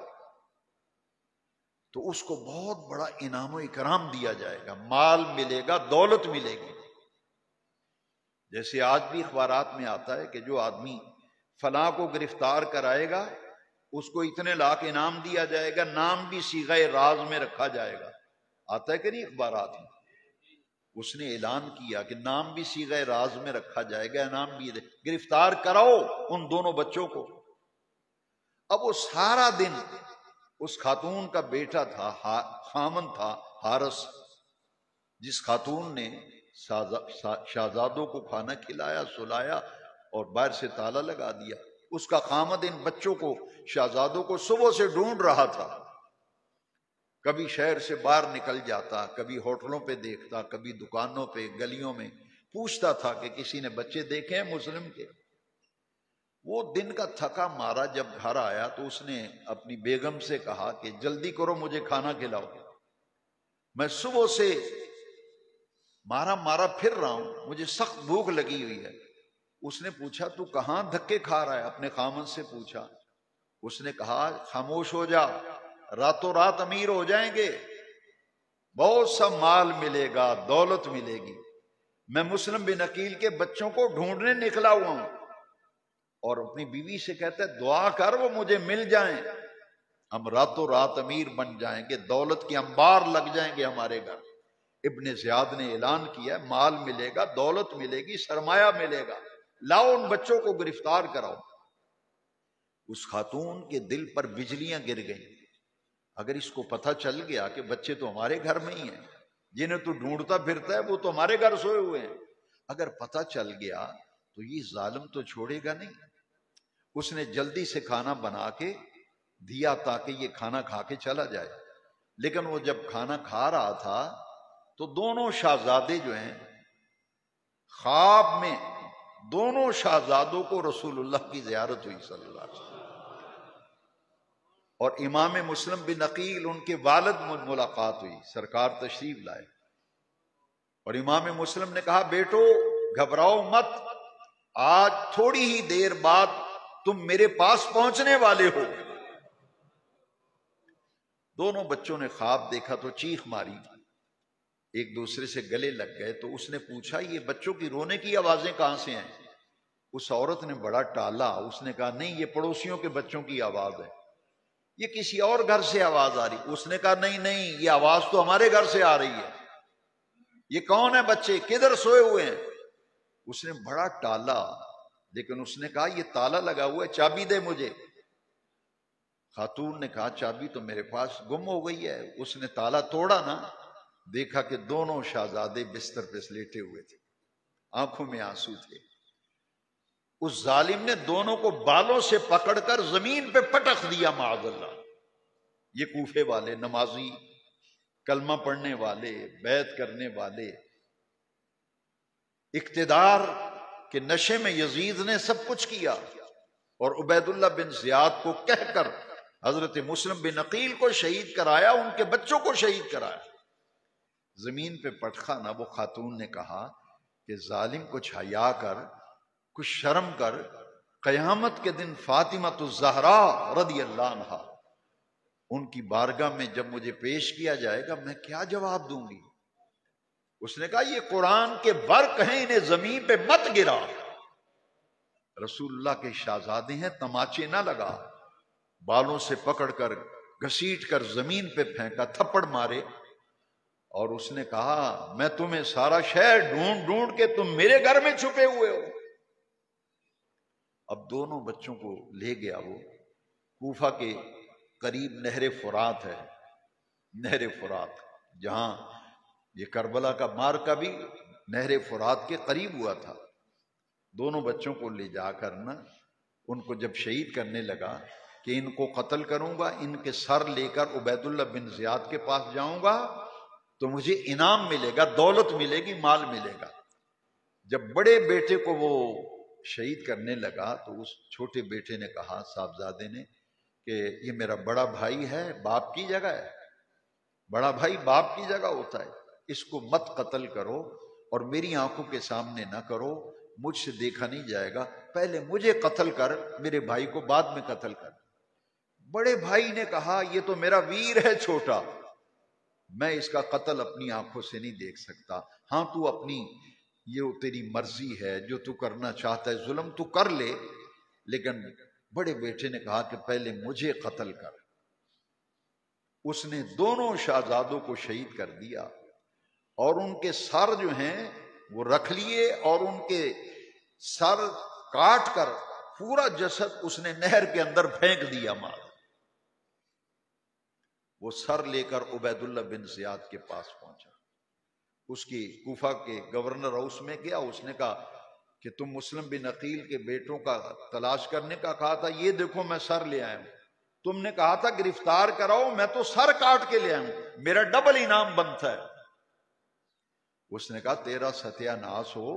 S1: تو اس کو بہت بڑا انعام و اکرام دیا جائے گا، مال ملے گا، دولت ملے گی۔ جیسے آج بھی اخبارات میں آتا ہے کہ جو آدمی فلاں کو گرفتار کرائے گا اس کو اتنے لاکھ انعام دیا جائے گا، نام بھی صیغہ راز میں رکھا جائے گا، آتا ہے کہ نہیں اخبارات میں؟ اس نے اعلان کیا کہ نام بھی صیغہ راز میں رکھا جائے گا، انعام بھی گرفتار کراؤ ان دونوں بچوں کو۔ اب وہ سارا دن اس خاتون کا بیٹا تھا، خامن تھا حارس، جس خاتون نے شہزادوں کو کھانا کھلایا سلایا اور باہر سے تالا لگا دیا، اس کا خامد ان بچوں کو شہزادوں کو صبح سے ڈھونڈ رہا تھا۔ کبھی شہر سے باہر نکل جاتا، کبھی ہوٹلوں پہ دیکھتا، کبھی دکانوں پہ گلیوں میں پوچھتا تھا کہ کسی نے بچے دیکھے ہیں مسلم کے۔ وہ دن کا تھکا مارا جب گھر آیا تو اس نے اپنی بیگم سے کہا کہ جلدی کرو مجھے کھانا کھلاؤ، میں صبح سے مارا پھر رہا ہوں، مجھے سخت بھوک لگی ہوئی ہے۔ اس نے پوچھا تو کہاں دھکے کھا رہا ہے؟ اپنے خامن سے پوچھا۔ اس نے کہا خاموش ہو جا، راتوں رات امیر ہو جائیں گے، بہت سا مال ملے گا، دولت ملے گی، میں مسلم بن عقیل کے بچوں کو ڈھونڈنے نکلا ہوا ہوں۔ اور اپنی بیوی سے کہتا ہے دعا کر وہ مجھے مل جائیں، ہم راتوں رات امیر بن جائیں گے، دولت کے انبار لگ جائیں گے ہمارے گھر۔ ابن زیاد نے اعلان کیا مال ملے گا، دولت ملے گی، سرمایہ ملے گا، لاؤ ان بچوں کو گرفتار کراؤ۔ اس خاتون کے دل پر بجلیاں گر گئیں، اگر اس کو پتہ چل گیا کہ بچے تو ہمارے گھر میں ہی ہیں، جنہیں تو ڈھونڈتا پھرتا ہے وہ تو ہمارے گھر سوئے ہوئے ہیں، اگر پتہ چل گیا تو یہ ظالم تو چھوڑے گا نہیں. اس نے جلدی سے کھانا بنا کے دیا تاکہ یہ کھانا کھا کے چلا جائے. لیکن وہ جب کھانا کھا رہا تھا تو دونوں شہزادے جو ہیں خواب میں دونوں شہزادوں کو رسول اللہ کی زیارت ہوئی صلی اللہ علیہ وسلم. اور امام مسلم بن عقیل ان کے والد ملاقات ہوئی، سرکار تشریف لائے اور امام مسلم نے کہا بیٹو گھبراؤ مت، آج تھوڑی ہی دیر بعد تم میرے پاس پہنچنے والے ہو. دونوں بچوں نے خواب دیکھا تو چیخ ماری، ایک دوسرے سے گلے لگ گئے. تو اس نے پوچھا یہ بچوں کی رونے کی آوازیں کہاں سے ہیں؟ اس عورت نے بڑا ٹالا، اس نے کہا نہیں یہ پڑوسیوں کے بچوں کی آواز ہے، یہ کسی اور گھر سے آواز آ رہی. اس نے کہا نہیں نہیں یہ آواز تو ہمارے گھر سے آ رہی ہے. یہ کون ہے بچے، کدھر سوئے ہوئے ہیں؟ اس نے بڑا ٹالا، لیکن اس نے کہا یہ تالا لگا ہوا ہے، چابی دے مجھے. خاتون نے کہا چابی تو میرے پاس گم ہو گئی ہے. اس نے تالا توڑا نا، دیکھا کہ دونوں شہزادے بستر پہ لیٹے ہوئے تھے، آنکھوں میں آنسو تھے. اس ظالم نے دونوں کو بالوں سے پکڑ کر زمین پہ پٹخ دیا معاذ اللہ. یہ کوفے والے نمازی، کلمہ پڑھنے والے، بیعت کرنے والے، اقتدار کے نشے میں یزید نے سب کچھ کیا اور عبید اللہ بن زیاد کو کہہ کر حضرت مسلم بن عقیل کو شہید کرایا، ان کے بچوں کو شہید کرایا. زمین پہ پٹخا نہ. وہ خاتون نے کہا کہ ظالم کچھ حیا کر، کچھ شرم کر. قیامت کے دن فاطمہ الزہرا رضی اللہ عنہا ان کی بارگاہ میں جب مجھے پیش کیا جائے گا میں کیا جواب دوں گی؟ اس نے کہا یہ قرآن کے برق ہیں، انہیں زمین پہ مت گرا. رسول اللہ کے شہزادے ہیں، تماچے نہ لگا، بالوں سے پکڑ کر گھسیٹ کر زمین پہ پھینکا، تھپڑ مارے. اور اس نے کہا میں تمہیں سارا شہر ڈھونڈ ڈھونڈ کے تم میرے گھر میں چھپے ہوئے ہو. اب دونوں بچوں کو لے گیا. وہ کوفہ کے قریب نہر فرات ہے، نہر فرات جہاں یہ کربلا کا معرکہ بھی نہر فرات کے قریب ہوا تھا. دونوں بچوں کو لے جا کر نا ان کو جب شہید کرنے لگا کہ ان کو قتل کروں گا، ان کے سر لے کر عبید اللہ بن زیاد کے پاس جاؤں گا تو مجھے انعام ملے گا، دولت ملے گی، مال ملے گا. جب بڑے بیٹے کو وہ شہید کرنے لگا تو اس چھوٹے بیٹے نے کہا، صاحبزادے نے، کہ یہ میرا بڑا بھائی ہے، باپ کی جگہ ہے، بڑا بھائی باپ کی جگہ ہوتا ہے، اس کو مت قتل کرو اور میری آنکھوں کے سامنے نہ کرو، مجھ سے دیکھا نہیں جائے گا، پہلے مجھے قتل کر، میرے بھائی کو بعد میں قتل کر. بڑے بھائی نے کہا یہ تو میرا ویر ہے چھوٹا، میں اس کا قتل اپنی آنکھوں سے نہیں دیکھ سکتا. ہاں تو اپنی، یہ تیری مرضی ہے، جو تو کرنا چاہتا ہے ظلم تو کر لے، لیکن بڑے بیٹے نے کہا کہ پہلے مجھے قتل کر. اس نے دونوں شہزادوں کو شہید کر دیا اور ان کے سر جو ہیں وہ رکھ لیے اور ان کے سر کاٹ کر پورا جسد اس نے نہر کے اندر پھینک دیا. مار وہ سر لے کر عبید اللہ بن زیاد کے پاس پہنچا، اس کی کوفہ کے گورنر ہاؤس میں گیا. اس نے کہا کہ تم مسلم بن عقیل کے بیٹوں کا تلاش کرنے کا کہا تھا، یہ دیکھو میں سر لے آیا ہوں. تم نے کہا تھا گرفتار کراؤ، میں تو سر کاٹ کے لے آیا ہوں، میرا ڈبل انعام بنتا ہے. اس نے کہا تیرا ستیہ ناس ہو،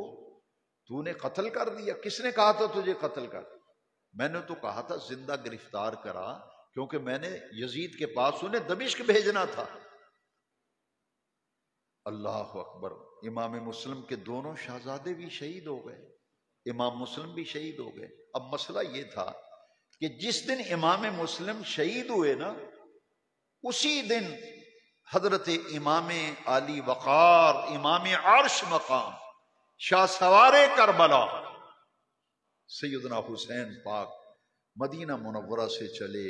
S1: تو نے قتل کر دیا. کس نے کہا تھا تجھے قتل کر؟ میں نے تو کہا تھا زندہ گرفتار کرا، کیونکہ میں نے یزید کے پاس انہیں دمشق بھیجنا تھا. اللہ اکبر. امام مسلم کے دونوں شہزادے بھی شہید ہو گئے، امام مسلم بھی شہید ہو گئے. اب مسئلہ یہ تھا کہ جس دن امام مسلم شہید ہوئے نا، اسی دن حضرت امام علی وقار، امام عرش مقام، شاہ سوار کربلا سیدنا حسین پاک مدینہ منورہ سے چلے،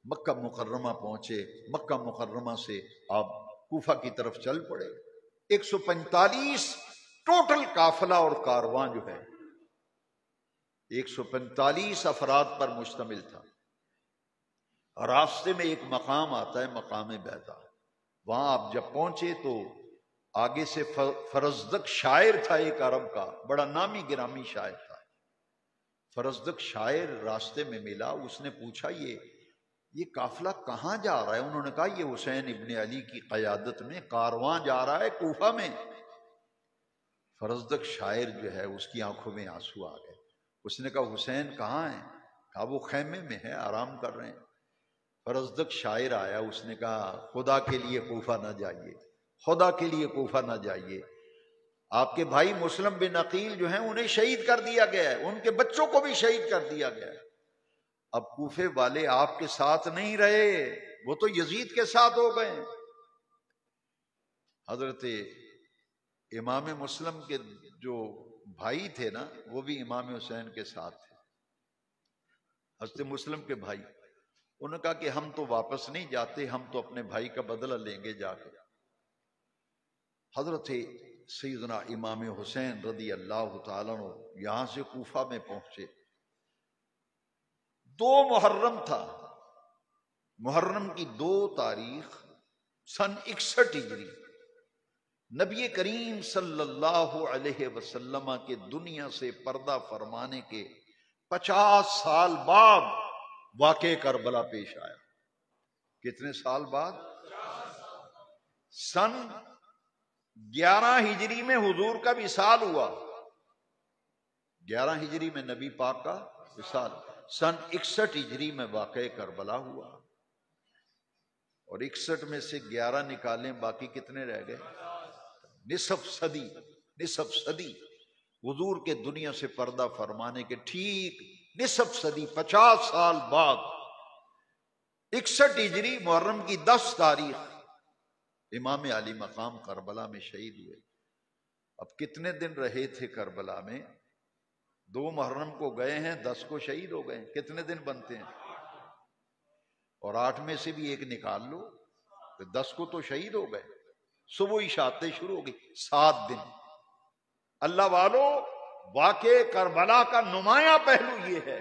S1: مکہ مکرمہ پہنچے، مکہ مکرمہ سے آپ کوفہ کی طرف چل پڑے. 145 ٹوٹل قافلہ اور کارواں جو ہے 145 افراد پر مشتمل تھا. راستے میں ایک مقام آتا ہے، مقام بیضا. وہاں آپ جب پہنچے تو آگے سے فرزدق شاعر تھا ایک عرب کا، بڑا نامی گرامی شاعر تھا۔ فرزدق شاعر راستے میں ملا، اس نے پوچھا یہ قافلہ کہاں جا رہا ہے؟ انہوں نے کہا یہ حسین ابن علی کی قیادت میں کارواں جا رہا ہے کوفہ میں۔ فرزدق شاعر جو ہے اس کی آنکھوں میں آنسو آ گئے۔ اس نے کہا حسین کہاں ہیں؟ کہا وہ خیمے میں ہے، آرام کر رہے ہیں۔ فرزدق شاعر آیا، اس نے کہا خدا کے لیے کوفہ نہ جائیے، خدا کے لیے کوفہ نہ جائیے، آپ کے بھائی مسلم بن عقیل جو ہیں انہیں شہید کر دیا گیا ہے، ان کے بچوں کو بھی شہید کر دیا گیا ہے۔ اب کوفے والے آپ کے ساتھ نہیں رہے، وہ تو یزید کے ساتھ ہو گئے۔ حضرت امام مسلم کے جو بھائی تھے نا، وہ بھی امام حسین کے ساتھ تھے، حضرت مسلم کے بھائی۔ انہوں نے کہا کہ ہم تو واپس نہیں جاتے، ہم تو اپنے بھائی کا بدلہ لیں گے جا کے۔ حضرت سیدنا امام حسین رضی اللہ تعالیٰ عنہ یہاں سے کوفہ میں پہنچے۔ 2 محرم تھا، محرم کی 2 تاریخ سن 61 ہجری، نبی کریم صلی اللہ علیہ وسلم کے دنیا سے پردہ فرمانے کے 50 سال بعد واقع کربلا پیش آیا۔ کتنے سال بعد؟ سن 11 ہجری میں حضور کا وصال ہوا، 11 ہجری میں نبی پاک کا وصال، سن 61 ہجری میں واقع کربلا ہوا، اور 61 میں سے 11 نکالیں باقی کتنے رہ گئے؟ نصف صدی حضور کے دنیا سے پردہ فرمانے کے ٹھیک نصف صدی 50 سال بعد 61 ہجری محرم کی 10 تاریخ امام علی مقام کربلا میں شہید ہوئے۔ اب کتنے دن رہے تھے کربلا میں؟ 2 محرم کو گئے ہیں، 10 کو شہید ہو گئے ہیں، کتنے دن بنتے ہیں؟ اور 8 میں سے بھی ایک نکال لو، 10 کو تو شہید ہو گئے، صبح اشاعتیں شروع ہو گئی، 7 دن۔ اللہ والو، واقع کربلا کا نمایاں پہلو یہ ہے،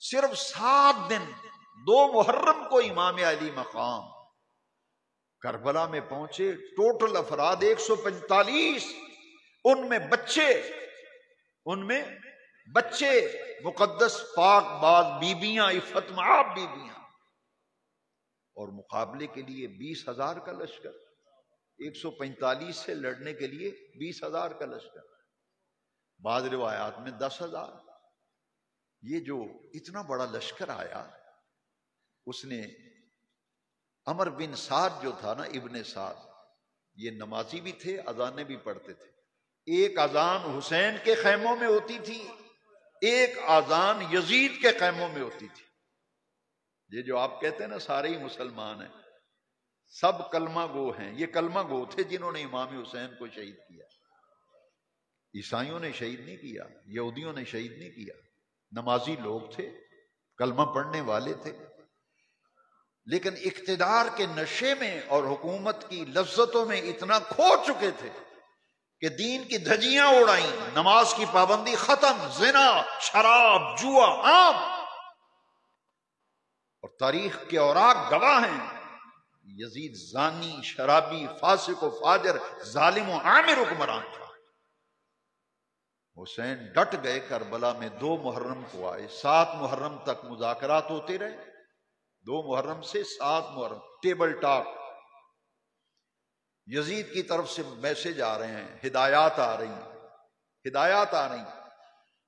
S1: صرف 7 دن 2 محرم کو امام علی مقام کربلا میں پہنچے، ٹوٹل افراد 145، ان میں بچے مقدس پاک باز بیبیاں، عفت مآب بیبیاں، اور مقابلے کے لیے 20,000 کا لشکر، 145 سے لڑنے کے لیے 20,000 کا لشکر، بعض روایات میں 10,000۔ یہ جو اتنا بڑا لشکر آیا، اس نے عمر بن سعد جو تھا نا، ابن سعد، یہ نمازی بھی تھے، اذانیں بھی پڑھتے تھے۔ ایک اذان حسین کے خیموں میں ہوتی تھی، ایک اذان یزید کے خیموں میں ہوتی تھی۔ یہ جو آپ کہتے ہیں نا سارے ہی مسلمان ہیں، سب کلمہ گو ہیں، یہ کلمہ گو تھے جنہوں نے امام حسین کو شہید کیا۔ عیسائیوں نے شہید نہیں کیا، یہودیوں نے شہید نہیں کیا، نمازی لوگ تھے، کلمہ پڑھنے والے تھے، لیکن اقتدار کے نشے میں اور حکومت کی لذتوں میں اتنا کھو چکے تھے کہ دین کی دھجیاں اڑائیں، نماز کی پابندی ختم، زنا، شراب، جوا عام، اور تاریخ کے اوراق گواہ ہیں، یزید زانی، شرابی، فاسق و فاجر، ظالم و عامر حکمران تھا۔ حسین ڈٹ گئے، کربلا میں 2 محرم کو آئے، 7 محرم تک مذاکرات ہوتے رہے، 2 محرم سے 7 محرم ٹیبل ٹاک، یزید کی طرف سے میسج آ رہے ہیں، ہدایات آ رہی ہیں،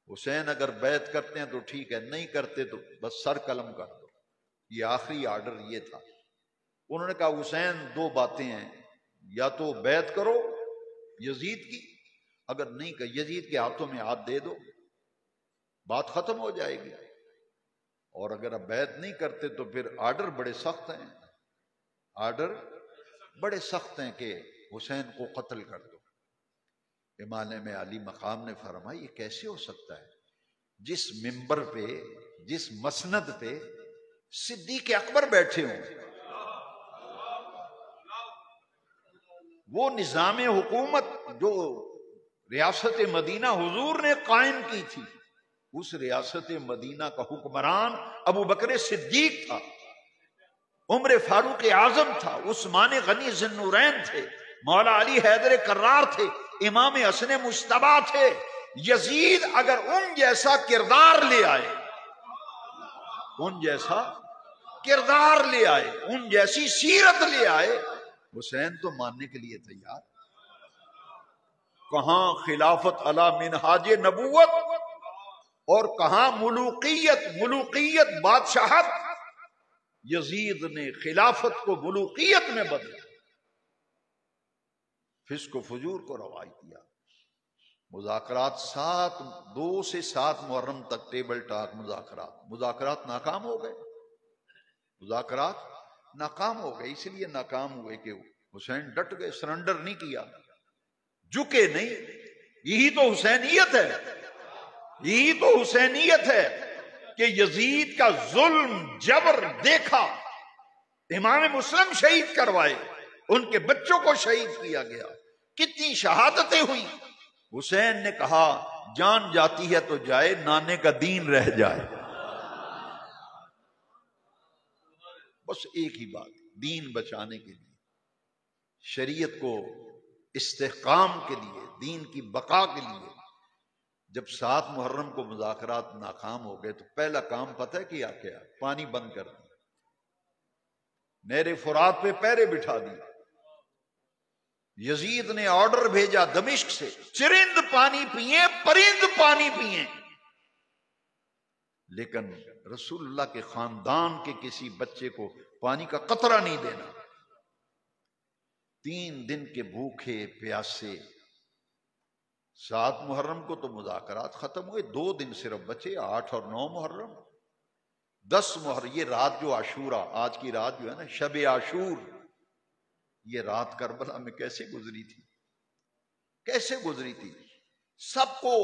S1: حسین اگر بیعت کرتے ہیں تو ٹھیک ہے، نہیں کرتے تو بس سر قلم کر دو۔ یہ آخری آرڈر یہ تھا۔ انہوں نے کہا حسین 2 باتیں ہیں، یا تو بیعت کرو یزید کی، اگر نہیں کہ یزید کے ہاتھوں میں ہاتھ دے دو، بات ختم ہو جائے گی، اور اگر اب بیعت نہیں کرتے تو پھر آرڈر بڑے سخت ہیں کہ حسین کو قتل کر دو۔ امام علی مقام نے فرمایا یہ کیسے ہو سکتا ہے؟ جس منبر پہ، جس مسند پہ صدیق اکبر بیٹھے ہوں، وہ نظام حکومت جو ریاست مدینہ حضور نے قائم کی تھی، اس ریاست مدینہ کا حکمران ابو بکر صدیق تھا، عمر فاروق اعظم تھا، عثمان غنی ذی النورین تھے، مولا علی حیدر کرار تھے، امام حسن مجتبیٰ تھے، یزید اگر ان جیسا کردار لے آئے، ان جیسا کردار لے آئے، ان جیسی سیرت لے آئے، حسین تو ماننے کے لیے تیار۔ کہاں خلافت علی منہاج نبوت اور کہاں ملوکیت بادشاہت، یزید نے خلافت کو ملوکیت میں بدلا، فسق و فجور کو رواج دیا۔ مذاکرات 2 سے 7 محرم تک ٹیبل ٹاک مذاکرات ناکام ہو گئے، مذاکرات ناکام ہو گئے۔ اس لیے ناکام ہوئے کہ حسین ڈٹ گئے، سرنڈر نہیں کیا، جھکے نہیں۔ یہی تو حسینیت ہے، یہی تو حسینیت ہے کہ یزید کا ظلم جبر دیکھا، امام مسلم شہید کروائے، ان کے بچوں کو شہید کیا گیا، کتنی شہادتیں ہوئی۔ حسین نے کہا جان جاتی ہے تو جائے، نانے کا دین رہ جائے۔ بس ایک ہی بات، دین بچانے کے لیے، شریعت کو استحکام کے لیے، دین کی بقا کے لیے۔ جب 7 محرم کو مذاکرات ناکام ہو گئے تو پہلا کام پتہ ہے کیا؟ پانی بند کر دیا، نہر فرات پہ پہرے بٹھا دیے۔ یزید نے آرڈر بھیجا دمشق سے، چرند پانی پئیں، پرند پانی پئیں، لیکن رسول اللہ کے خاندان کے کسی بچے کو پانی کا قطرہ نہیں دینا۔ 3 دن کے بھوکے پیاسے، 7 محرم کو تو مذاکرات ختم ہوئے، 2 دن صرف بچے، 8 اور 9 محرم، 10 محرم۔ یہ رات جو عاشورہ، آج کی رات جو ہے نا، شب عاشور، یہ رات کربلا میں کیسے گزری تھی، کیسے گزری تھی۔ سب کو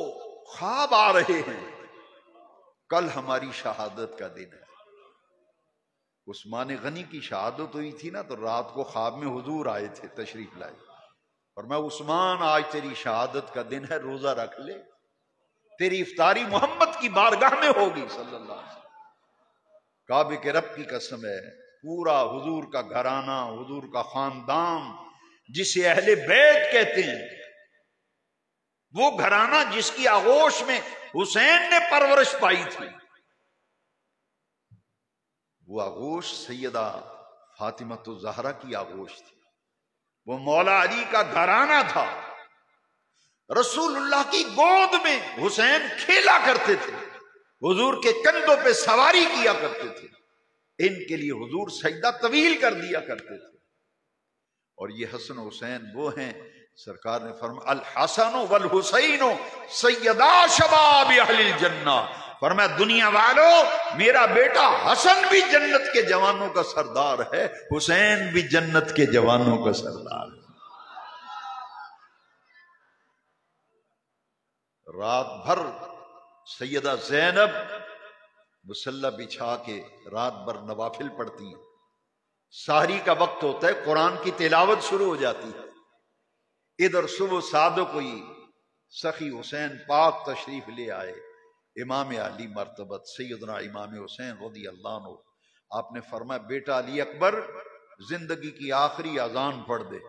S1: خواب آ رہے ہیں، کل ہماری شہادت کا دن ہے۔ عثمان غنی کی شہادت ہوئی تھی نا، تو رات کو خواب میں حضور آئے تھے، تشریف لائے، اور میں عثمان آج تیری شہادت کا دن ہے، روزہ رکھ لے، تیری افطاری محمد کی بارگاہ میں ہوگی صلی اللہ علیہ وسلم۔ کعبے کے رب کی قسم ہے، پورا حضور کا گھرانہ، حضور کا خاندان، جسے اہل بیت کہتے ہیں، وہ گھرانہ جس کی آغوش میں حسین نے پرورش پائی تھی، وہ آغوش سیدہ فاطمہ الزہرا کی آغوش تھی، وہ مولا علی کا گھرانہ تھا۔ رسول اللہ کی گود میں حسین کھیلا کرتے تھے، حضور کے کندھوں پہ سواری کیا کرتے تھے، ان کے لیے حضور سجدہ طویل کر دیا کرتے تھے۔ اور یہ حسن حسین وہ ہیں، سرکار نے فرمایا الحسن والحسین سیدا شباب اہل الجنہ، فرمایا دنیا والوں میرا بیٹا حسن بھی جنت کے جوانوں کا سردار ہے، حسین بھی جنت کے جوانوں کا سردار ہے۔ رات بھر سیدہ زینب مصلی بچھا کے رات بھر نوافل پڑھتی ہیں، سحری کا وقت ہوتا ہے، قرآن کی تلاوت شروع ہو جاتی ہے، ادھر صبح صادق ہوئی، سخی حسین پاک تشریف لے آئے، امام علی مرتبت سیدنا امام حسین رضی اللہ عنہ، آپ نے فرمایا بیٹا علی اکبر زندگی کی آخری اذان پڑھ دے۔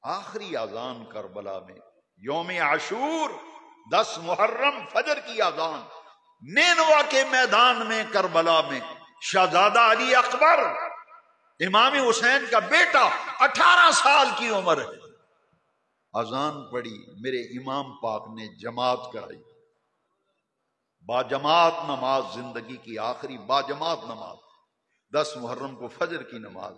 S1: آخری اذان کربلا میں، یوم عاشور 10 محرم فجر کی اذان، نینوا کے میدان میں کربلا میں، شہزادہ علی اکبر امام حسین کا بیٹا 18 سال کی عمر ہے، اذان پڑھی، میرے امام پاک نے جماعت کرائی، باجماعت نماز، زندگی کی آخری باجماعت نماز، 10 محرم کو فجر کی نماز،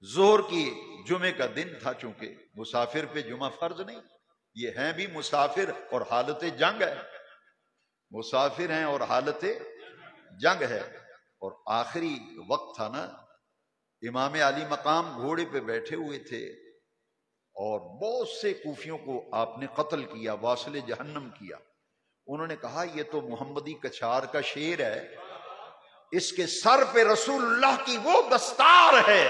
S1: ظہر کی، جمعے کا دن تھا، چونکہ مسافر پہ جمعہ فرض نہیں، یہ ہیں بھی مسافر اور حالت جنگ ہے، مسافر ہیں اور حالت جنگ ہے، اور آخری وقت تھا نا، امام علی مقام گھوڑے پہ بیٹھے ہوئے تھے، اور بہت سے کوفیوں کو آپ نے قتل کیا، واصل جہنم کیا۔ انہوں نے کہا یہ تو محمدی کچھار کا شیر ہے، اس کے سر پہ رسول اللہ کی وہ دستار ہے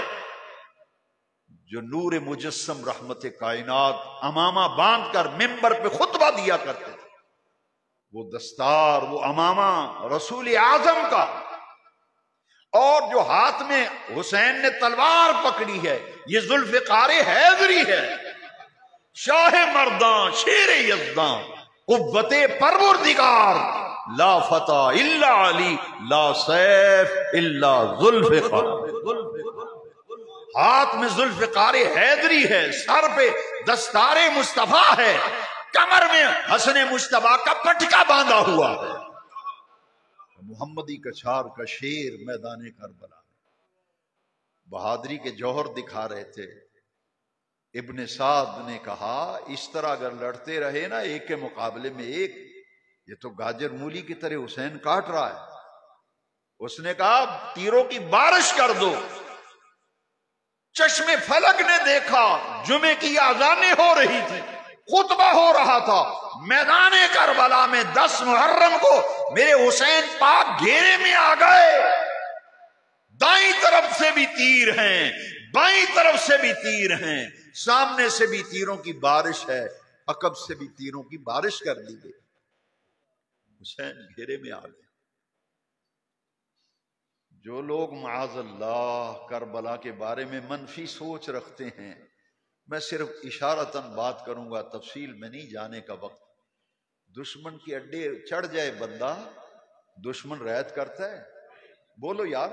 S1: جو نور مجسم رحمت کائنات امامہ باندھ کر منبر پہ خطبہ دیا کرتے تھے، وہ دستار، وہ امامہ رسول اعظم کا، اور جو ہاتھ میں حسین نے تلوار پکڑی ہے یہ ذوالفقار حیدری ہے، شاہ مرداں شیر یزداں قوت پروردگار، لا فتح الا علی لا سیف الا ذوالفقار۔ ہاتھ میں ذوالفقار حیدری ہے، سر پہ دستار مصطفیٰ ہے، کمر میں حسن مجتبیٰ کا پٹکا باندھا ہوا ہے۔ محمدی کچھار کا شیر میدان کربلا بہادری کے جوہر دکھا رہے تھے۔ ابن سعد نے کہا اس طرح اگر لڑتے رہے نا ایک کے مقابلے میں ایک، یہ تو گاجر مولی کی طرح حسین کاٹ رہا ہے۔ اس نے کہا تیروں کی بارش کر دو۔ چشم فلک نے دیکھا جمعے کی اذانیں ہو رہی تھی، خطبہ ہو رہا تھا، میدان کربلا میں 10 محرم کو میرے حسین پاک گھیرے میں آ گئے۔ دائیں طرف سے بھی تیر ہیں، بائیں طرف سے بھی تیر ہیں، سامنے سے بھی تیروں کی بارش ہے، عقب سے بھی تیروں کی بارش کر دی گئی۔ حسین گھیرے میں آ گئے۔ جو لوگ معاذ اللہ کربلا کے بارے میں منفی سوچ رکھتے ہیں، میں صرف اشارتاً بات کروں گا، تفصیل میں نہیں جانے کا وقت۔ دشمن کے اڈے چڑھ جائے بندہ، دشمن رعایت کرتا ہے؟ بولو یار۔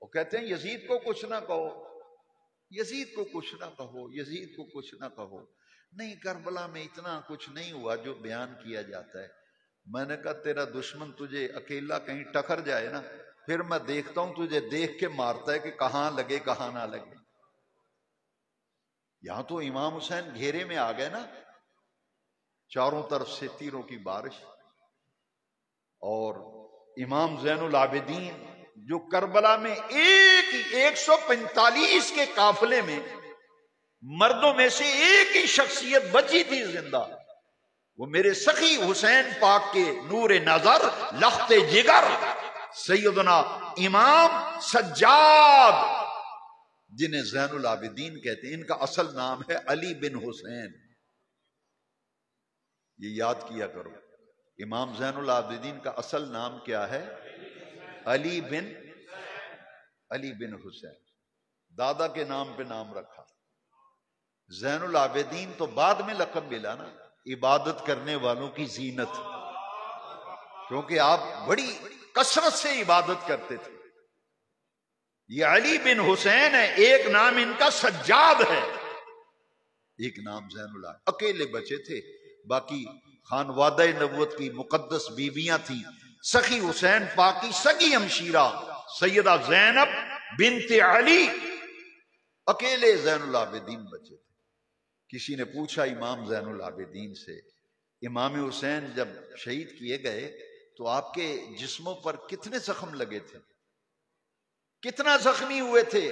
S1: وہ کہتے ہیں یزید کو کچھ نہ کہو، یزید کو کچھ نہ کہو، یزید کو کچھ نہ کہو۔ نہیں، کربلا میں اتنا کچھ نہیں ہوا جو بیان کیا جاتا ہے۔ میں نے کہا تیرا دشمن تجھے اکیلا کہیں ٹکر جائے نا، پھر میں دیکھتا ہوں تجھے دیکھ کے مارتا ہے کہ کہاں لگے کہاں نہ لگے۔ یہاں تو امام حسین گھیرے میں آ گئے نا، چاروں طرف سے تیروں کی بارش، اور امام زین العابدین جو کربلا میں 145 کے قافلے میں مردوں میں سے ایک ہی شخصیت بچی تھی زندہ، وہ میرے سخی حسین پاک کے نور نظر لخت جگر سیدنا امام سجاد، جنہیں زین العابدین کہتے ہیں۔ ان کا اصل نام ہے علی بن حسین، یہ یاد کیا کرو۔ امام زین العابدین کا اصل نام کیا ہے؟ علی بن حسین، دادا کے نام پہ نام رکھا۔ زین العابدین تو بعد میں لقب ملا نا، عبادت کرنے والوں کی زینت، کیونکہ آپ بڑی کثرت سے عبادت کرتے تھے۔ یہ علی بن حسین ہے، ایک نام ان کا سجاد ہے، ایک نام زین العابدین۔ اکیلے بچے تھے، باقی خانوادہ نبوت کی مقدس بیویاں تھیں۔ سخی حسین پاک کی سگی ہمشیرہ سیدہ زینب بنت علی، اکیلے زین العابدین بچے تھے۔ کسی نے پوچھا امام زین العابدین سے، امام حسین جب شہید کیے گئے تو آپ کے جسموں پر کتنے زخم لگے تھے، کتنا زخمی ہوئے تھے؟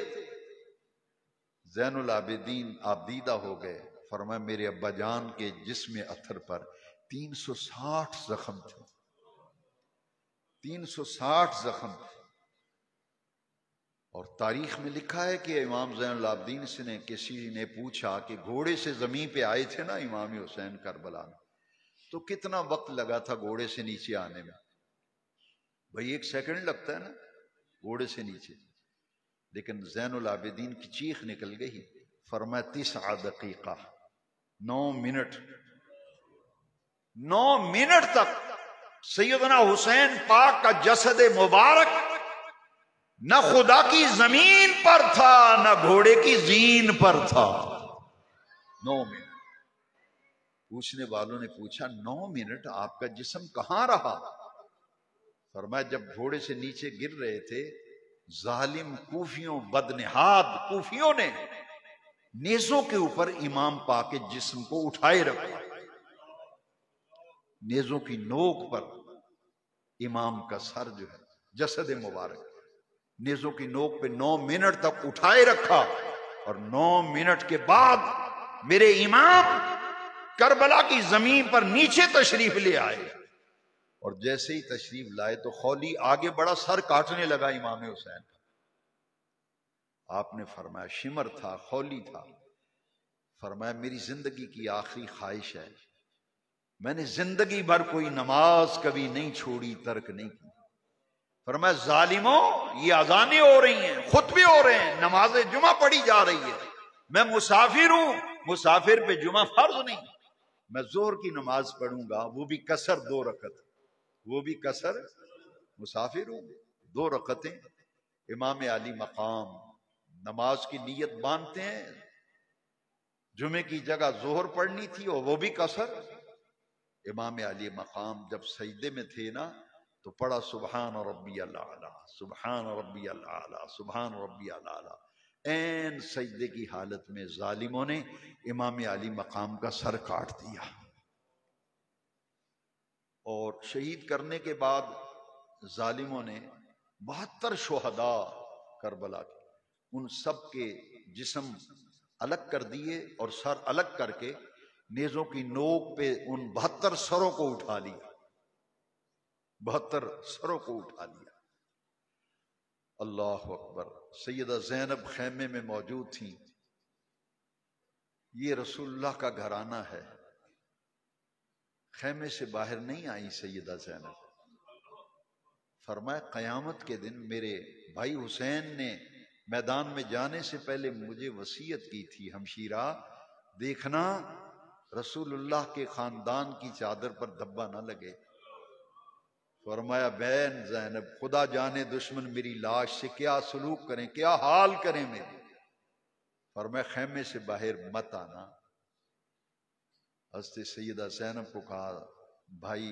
S1: زین العابدین آپ دیدہ ہو گئے، فرمایا میرے ابا جان کے جسم اثر پر 360 زخم تھے، 360 زخم تھے۔ اور تاریخ میں لکھا ہے کہ امام زین العابدین سے نے کسی نے پوچھا کہ گھوڑے سے زمین پہ آئے تھے نا امام حسین کربلا میں، تو کتنا وقت لگا تھا گھوڑے سے نیچے آنے میں؟ بھئی 1 سیکنڈ لگتا ہے نا گھوڑے سے نیچے، لیکن زین العابدین کی چیخ نکل گئی، فرمایا 9 دقیقہ 9 منٹ 9 منٹ تک سیدنا حسین پاک کا جسد مبارک نہ خدا کی زمین پر تھا نہ گھوڑے کی زین پر تھا۔ 9 منٹ۔ پوچھنے والوں نے پوچھا 9 منٹ آپ کا جسم کہاں رہا؟ فرمایا جب گھوڑے سے نیچے گر رہے تھے، ظالم کوفیوں، بدنہاد کوفیوں نے نیزوں کے اوپر امام پاک کے جسم کو اٹھائے رکھا، نیزوں کی نوک پر امام کا سر جو ہے جسد مبارک نیزوں کی نوک پہ 9 منٹ تک اٹھائے رکھا، اور 9 منٹ کے بعد میرے امام کربلا کی زمین پر نیچے تشریف لے آئے، اور جیسے ہی تشریف لائے تو خولی آگے بڑا سر کاٹنے لگا امام حسین۔ آپ نے فرمایا شمر تھا، خولی تھا، فرمایا میری زندگی کی آخری خواہش ہے، میں نے زندگی بھر کوئی نماز کبھی نہیں چھوڑی، ترک نہیں کی، فرمایا ظالموں یہ اذانیں ہو رہی ہیں، خطبے ہو رہے ہیں، نماز جمعہ پڑھی جا رہی ہے، میں مسافر ہوں، مسافر پہ جمعہ فرض نہیں، میں ظہر کی نماز پڑھوں گا، وہ بھی قصر 2 رکعت، وہ بھی قصر، مسافر ہوں 2 رکعتیں۔ امام علی مقام نماز کی نیت باندھتے ہیں، جمعے کی جگہ ظہر پڑھنی تھی اور وہ بھی قصر۔ امام علی مقام جب سجدے میں تھے نا تو پڑھا سبحان ربی الاعلی، سبحان ربی الاعلی، سبحان ربی الاعلی۔ این سجدے کی حالت میں ظالموں نے امام علی مقام کا سر کاٹ دیا، اور شہید کرنے کے بعد ظالموں نے 72 شہداء کربلا کے، ان سب کے جسم الگ کر دیے اور سر الگ کر کے نیزوں کی نوک پہ ان 72 سروں کو اٹھا لیا، 72 سروں کو اٹھا لیا۔ اللہ اکبر۔ سیدہ زینب خیمے میں موجود تھیں، یہ رسول اللہ کا گھرانہ ہے، خیمے سے باہر نہیں آئی سیدہ زینب۔ فرمایا قیامت کے دن میرے بھائی حسین نے میدان میں جانے سے پہلے مجھے وصیت کی تھی، ہمشیرہ دیکھنا رسول اللہ کے خاندان کی چادر پر دھبا نہ لگے۔ فرمایا بہن زینب خدا جانے دشمن میری لاش سے کیا سلوک کریں، کیا حال کریں میرے۔ فرمایا خیمے سے باہر مت آنا۔ حضرت سیدہ زینب کو کہا بھائی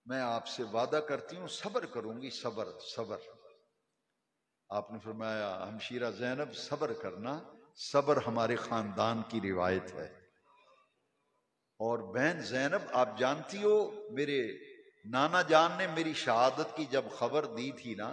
S1: میں آپ سے وعدہ کرتی ہوں صبر کروں گی، صبر صبر۔ آپ نے فرمایا ہمشیرہ زینب صبر کرنا، صبر ہمارے خاندان کی روایت ہے۔ اور بہن زینب آپ جانتی ہو میرے نانا جان نے میری شہادت کی جب خبر دی تھی نا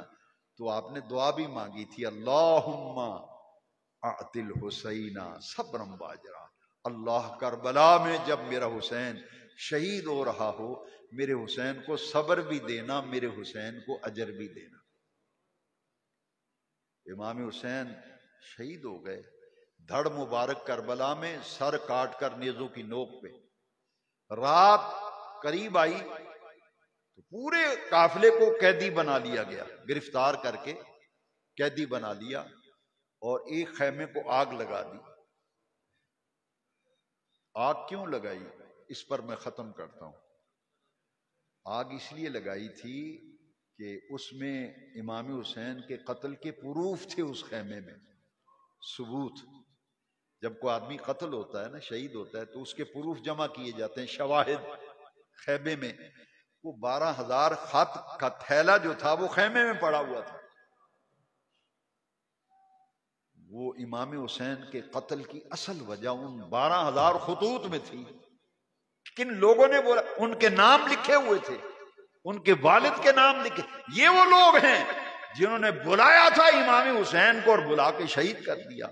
S1: تو آپ نے دعا بھی مانگی تھی، اللہم اعط الحسین صبرا باجرا، اللہ کربلا میں جب میرا حسین شہید ہو رہا ہو میرے حسین کو صبر بھی دینا، میرے حسین کو اجر بھی دینا۔ امام حسین شہید ہو گئے، دھڑ مبارک کربلا میں، سر کاٹ کر نیزوں کی نوک پہ۔ رات قریب آئی تو پورے قافلے کو قیدی بنا لیا گیا، گرفتار کر کے قیدی بنا لیا، اور ایک خیمے کو آگ لگا دی۔ آگ کیوں لگائی اس پر میں ختم کرتا ہوں۔ آگ اس لیے لگائی تھی کہ اس میں امام حسین کے قتل کے پروف تھے، اس خیمے میں ثبوت۔ جب کوئی آدمی قتل ہوتا ہے نا، شہید ہوتا ہے، تو اس کے پروف جمع کیے جاتے ہیں، شواہد۔ خیمے میں وہ 12,000 خط کا تھیلا جو تھا وہ خیمے میں پڑا ہوا تھا، وہ امام حسین کے قتل کی اصل وجہ ان 12,000 خطوط میں تھی۔ کن لوگوں نے بولا، ان کے نام لکھے ہوئے تھے، ان کے والد کے نام لکھے، یہ وہ لوگ ہیں جنہوں نے بلایا تھا امام حسین کو اور بلا کے شہید کر دیا۔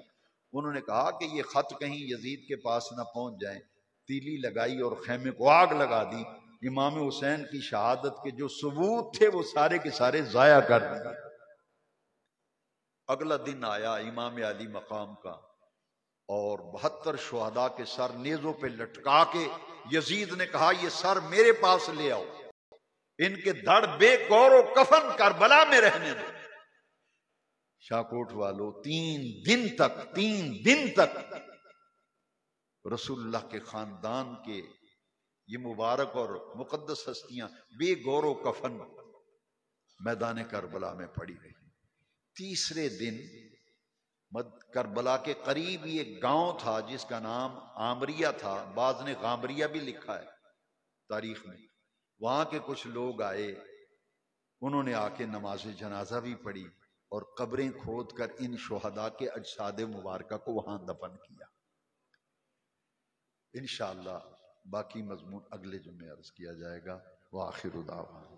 S1: انہوں نے کہا کہ یہ خط کہیں یزید کے پاس نہ پہنچ جائیں، تیلی لگائی اور خیمے کو آگ لگا دی۔ امام حسین کی شہادت کے جو ثبوت تھے وہ سارے کے سارے ضائع کر دیے۔ اگلا دن آیا امام علی مقام کا، اور 72 شہداء کے سر نیزوں پہ لٹکا کے یزید نے کہا یہ سر میرے پاس لے آؤ، ان کے دھڑ بے گور و کفن کربلا میں رہنے دو۔ شاکوٹ والو 3 دن تک رسول اللہ کے خاندان کے یہ مبارک اور مقدس ہستیاں بے گور و کفن میدان کربلا میں پڑی رہی۔ تیسرے دن کربلا کے قریب یہ گاؤں تھا جس کا نام عامریہ تھا، بعض نے غامریہ بھی لکھا ہے تاریخ میں۔ وہاں کے کچھ لوگ آئے، انہوں نے آ کے نماز جنازہ بھی پڑھی اور قبریں کھود کر ان شہداء کے اجساد مبارکہ کو وہاں دفن کیا۔ انشاءاللہ باقی مضمون اگلے جمعے عرض کیا جائے گا۔ وآخر دعوانا